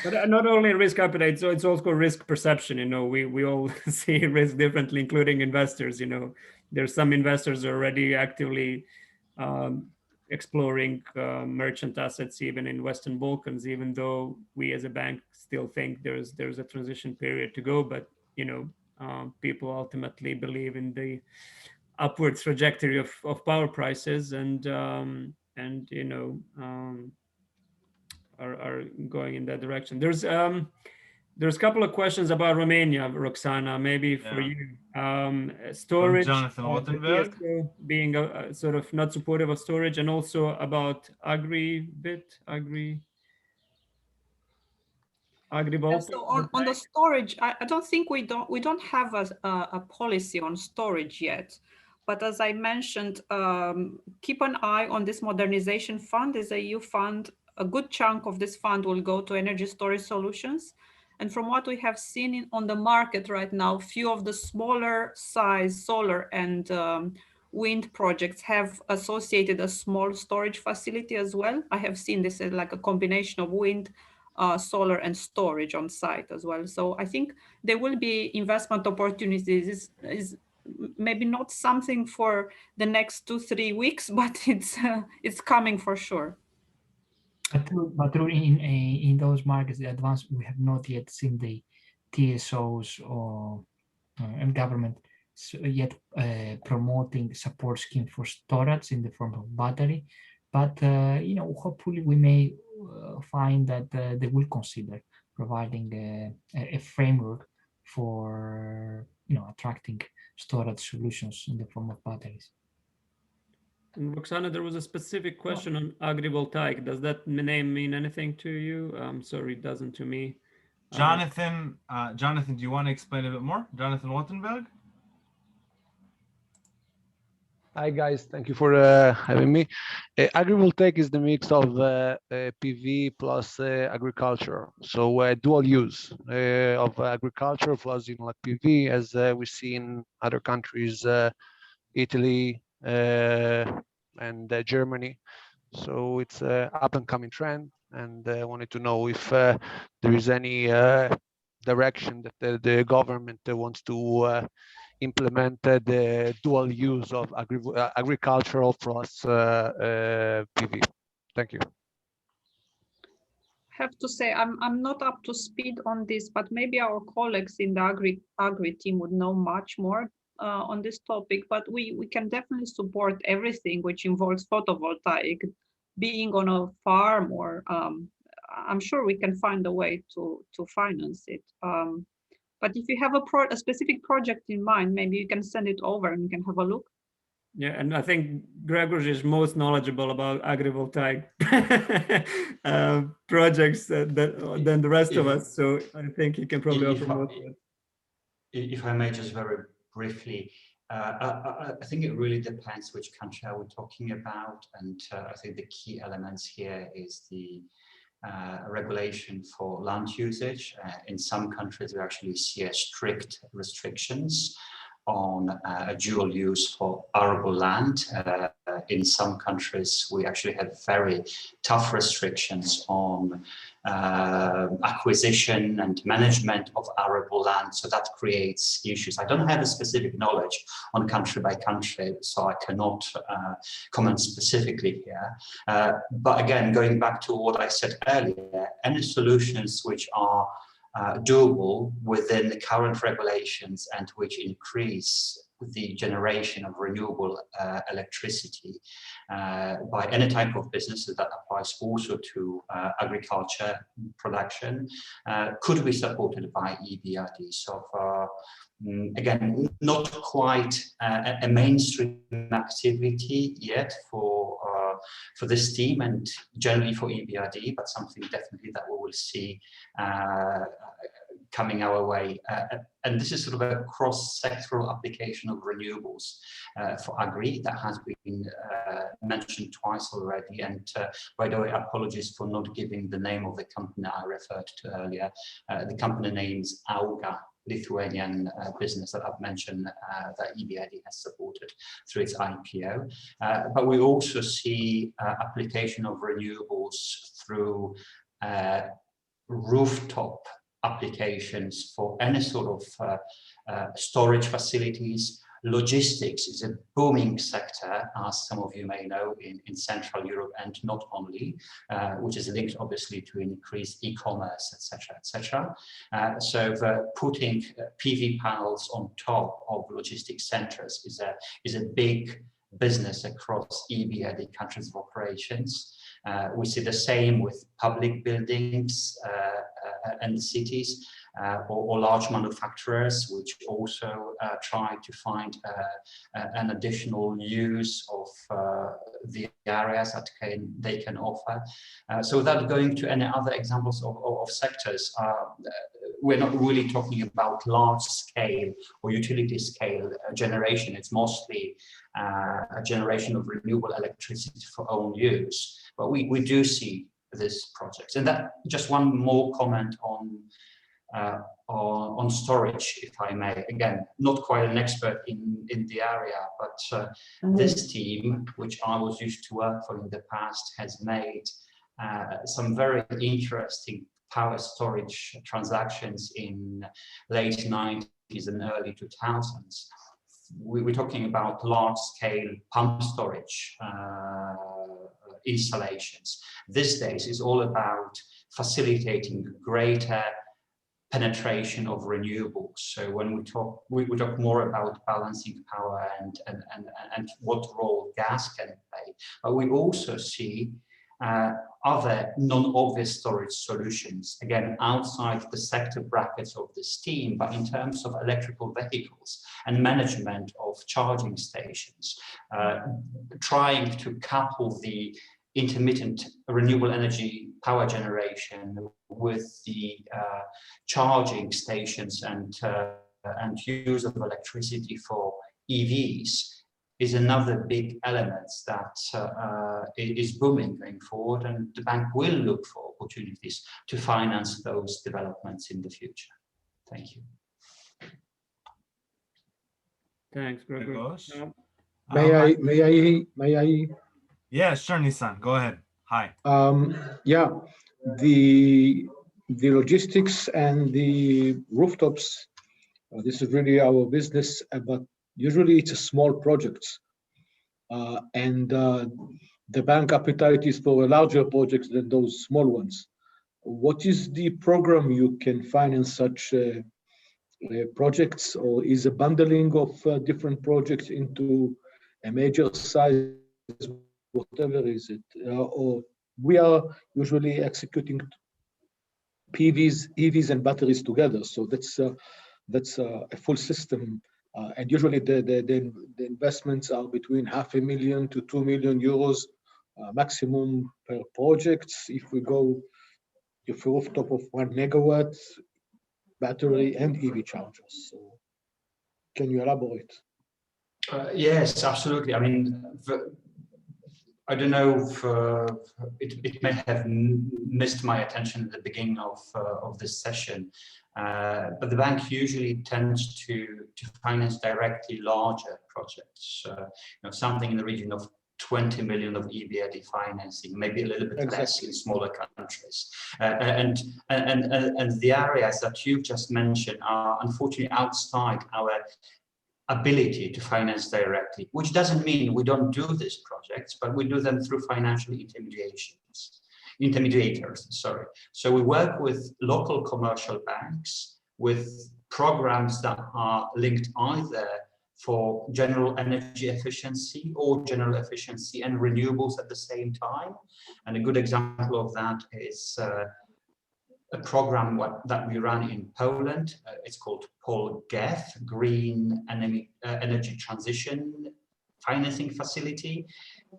but not only risk appetite, so it's also risk perception. You know, we all see risk differently, including investors. You know, there's some investors already actively exploring merchant assets, even in Western Balkans, even though we as a bank still think there's a transition period to go. But you know, people ultimately believe in the upward trajectory of power prices, and you know, are going in that direction. There's a couple of questions about Romania, Roxana, maybe for you. Storage, Jonathan Wattenberg. Being sort of not supportive of storage, and also about agrivoltaic. So on the storage, I don't think we don't have a policy on storage yet. But as I mentioned, keep an eye on this modernization fund. Is a EU fund. A good chunk of this fund will go to energy storage solutions. And from what we have seen on the market right now, few of the smaller size solar and wind projects have associated a small storage facility as well. I have seen this as like a combination of wind, solar and storage on site as well. So I think there will be investment opportunities. Is maybe not something for the next 2-3 weeks, but it's coming for sure. But in those markets, the advance, we have not yet seen the TSOs or and government yet promoting support scheme for storage in the form of battery. But you know, hopefully we may find that they will consider providing a framework for, you know, attracting storage solutions in the form of batteries. And Roxana, there was a specific question on agrivoltaic. Does that name mean anything to you? Sorry, it doesn't to me. Jonathan, Jonathan, do you want to explain a bit more? Jonathan Wattenberg? Hi guys, thank you for having me. Agrivoltaic is the mix of PV plus agriculture, so dual use of agriculture plus like PV, as we see in other countries, Italy and Germany. So it's an up and coming trend, and I wanted to know if there is any direction that the government wants to implement the dual use of agricultural plus PV. Thank you. I have to say I'm not up to speed on this, but maybe our colleagues in the agri team would know much more on this topic. But we can definitely support everything which involves photovoltaic, being on a farm, or I'm sure we can find a way to finance it. But if you have a specific project in mind, maybe you can send it over and you can have a look. Yeah, and I think Gregor is most knowledgeable about agrivoltaic projects than the rest of us. So I think he can probably offer more. If I may just very briefly, I think it really depends which country are we talking about. And I think the key elements here is the regulation for land usage. In some countries, we actually see strict restrictions on dual use for arable land. In some countries, we actually have very tough restrictions on acquisition and management of arable land. So that creates issues. I don't have a specific knowledge on country by country, so I cannot comment specifically here. But again, going back to what I said earlier, any solutions which are doable within the current regulations and which increase the generation of renewable electricity by any type of businesses, that applies also to agriculture production, could be supported by EBRD. So again, not quite a mainstream activity yet for for this team and generally for EBRD, but something definitely that we will see coming our way. And this is sort of a cross-sectoral application of renewables for agri that has been mentioned twice already. And by the way, apologies for not giving the name of the company I referred to earlier. The company name is Auga, Lithuanian business that I've mentioned that EBRD has supported through its IPO. But we also see application of renewables through rooftop applications for any sort of storage facilities. Logistics is a booming sector, as some of you may know, in Central Europe, and not only, which is linked obviously to increased e-commerce, etc., etc. So putting PV panels on top of logistics centers is a big business across EBRD countries of operations. We see the same with public buildings and cities or large manufacturers, which also try to find an additional use of the areas that they can offer. So without going to any other examples of sectors, we're not really talking about large scale or utility scale generation. It's mostly a generation of renewable electricity for own use. But we do see this project. And that just one more comment on storage, if I may. Again, not quite an expert in the area, but this team, which I was used to work for in the past, has made some very interesting power storage transactions in late 90s and early 2000s. We're talking about large-scale pump storage installations. These days is all about facilitating greater penetration of renewables. So when we talk more about balancing power and what role gas can play, but we also see other non-obvious storage solutions, again, outside the sector brackets of this team, but in terms of electrical vehicles and management of charging stations, trying to couple the intermittent renewable energy power generation with the charging stations and use of electricity for EVs is another big element that is booming going forward, and the bank will look for opportunities to finance those developments in the future. Thank you. Thanks, Gregor. May I? Yeah, sure, Nissan. Go ahead. Hi. Yeah, the logistics and the rooftops. This is really our business, but usually it's a small projects, and the bank appetite is for larger projects than those small ones. What is the program you can finance such projects, or is a bundling of different projects into a major size, whatever is it? Or we are usually executing PVs, EVs, and batteries together. So that's a full system. And usually the investments are between €500,000 to €2 million maximum per project. If we rooftop of 1 megawatt, battery and EV chargers. So can you elaborate? Yes, absolutely. I mean, I don't know if it may have missed my attention at the beginning of this session, but the bank usually tends to finance directly larger projects. Something in the region of 20 million of EBRD financing, maybe a little bit less in smaller countries. And the areas that you've just mentioned are unfortunately outside our ability to finance directly, which doesn't mean we don't do these projects, but we do them through financial intermediators. So we work with local commercial banks with programs that are linked either for general energy efficiency or general efficiency and renewables at the same time. And a good example of that is a program that we run in Poland. It's called PolGEF, Green Energy Transition Financing Facility,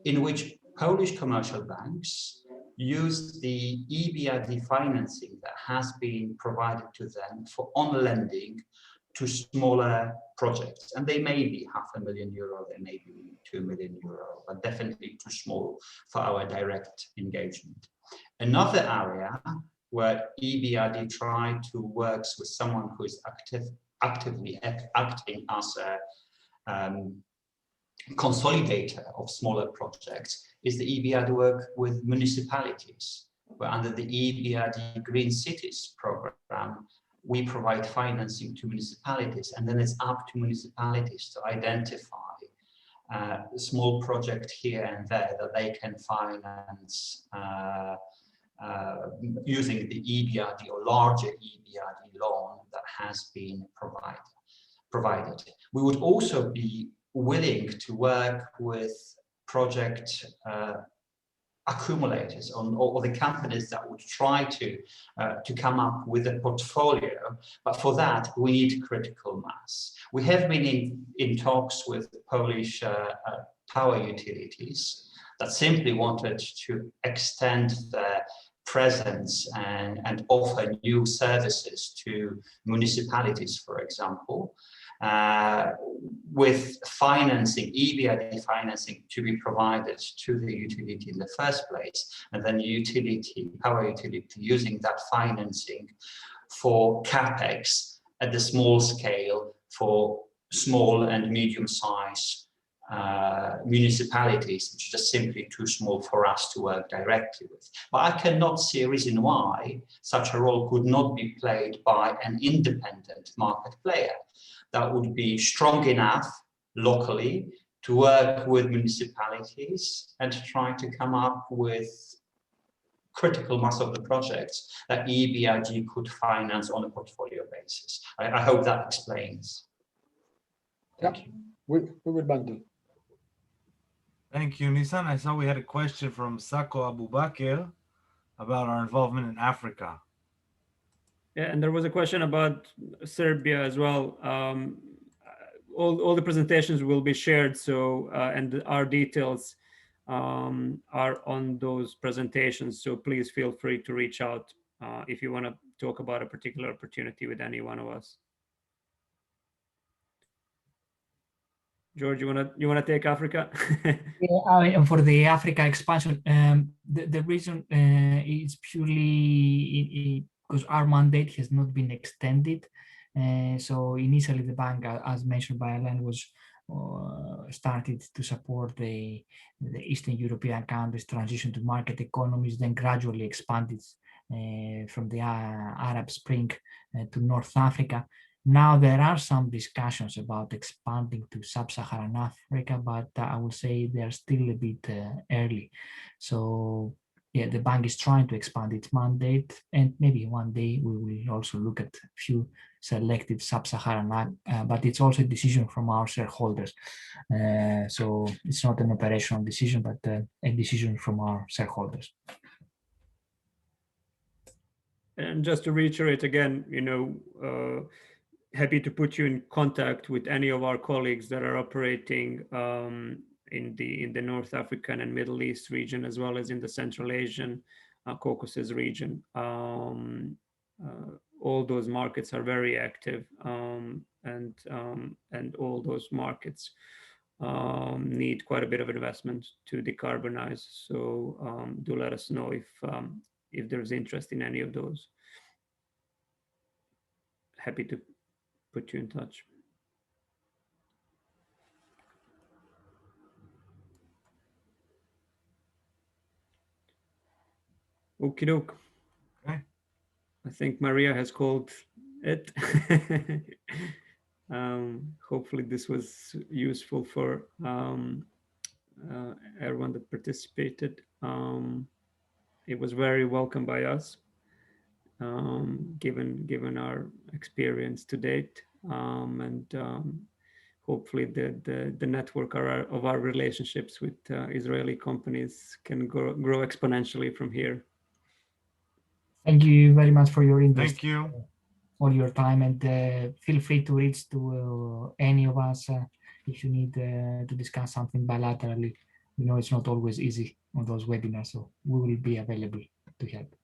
in which Polish commercial banks use the EBRD financing that has been provided to them for on-lending to smaller projects. And they may be €500,000, they may be €2 million, but definitely too small for our direct engagement. Another area where EBRD tried to work with someone who is actively acting as a consolidator of smaller projects is the EBRD work with municipalities, where under the EBRD Green Cities program, we provide financing to municipalities, and then it's up to municipalities to identify a small project here and there that they can finance using the EBRD or larger EBRD loan that has been provided. We would also be willing to work with project accumulators or the companies that would try to come up with a portfolio, but for that we need critical mass. We have been in talks with Polish power utilities that simply wanted to extend their presence and offer new services to municipalities, for example, with financing, EBRD financing to be provided to the utility in the first place, and then power utility using that financing for CapEx at the small scale for small and medium-sized municipalities, which are just simply too small for us to work directly with. But I cannot see a reason why such a role could not be played by an independent market player that would be strong enough locally to work with municipalities and to try to come up with critical mass of the projects that EBRD could finance on a portfolio basis. I hope that explains. Thank you. We will bundle. Thank you, Nissan. I saw we had a question from Sako Abubakar about our involvement in Africa. Yeah, and there was a question about Serbia as well. All the presentations will be shared, so and our details are on those presentations. So please feel free to reach out if you want to talk about a particular opportunity with any one of us. George, you wanna take Africa? Yeah, for the Africa expansion, the reason is purely because our mandate has not been extended. So initially the bank, as mentioned by Alain, was started to support the Eastern European countries' transition to market economies, then gradually expanded from the Arab Spring to North Africa. Now there are some discussions about expanding to Sub-Saharan Africa, but I would say they're still a bit early. So yeah, the bank is trying to expand its mandate, and maybe one day we will also look at a few selected Sub-Saharan, but it's also a decision from our shareholders. So it's not an operational decision, but a decision from our shareholders. And just to reiterate again, happy to put you in contact with any of our colleagues that are operating in the North African and Middle East region, as well as in the Central Asian Caucasus region. All those markets are very active, and all those markets need quite a bit of investment to decarbonize. So do let us know if there's interest in any of those. Happy to put you in touch. Okie doke. Okay. I think Maria has called it. Hopefully this was useful for everyone that participated. It was very welcome by us, given our experience to date, and hopefully the network of our relationships with Israeli companies can grow exponentially from here. Thank you very much for your interest. Thank you for your time, and feel free to reach to any of us if you need to discuss something bilaterally. we know it's not always easy on those webinars, so we will be available to help.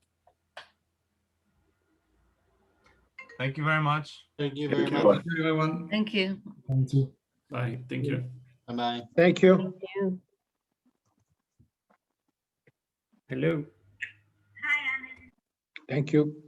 Thank you very much. Thank you very Thank you. much. Thank you, everyone. Thank you. Thank you. Bye. Thank you. Bye-bye. Thank you. Thank you. Hello. Thank you.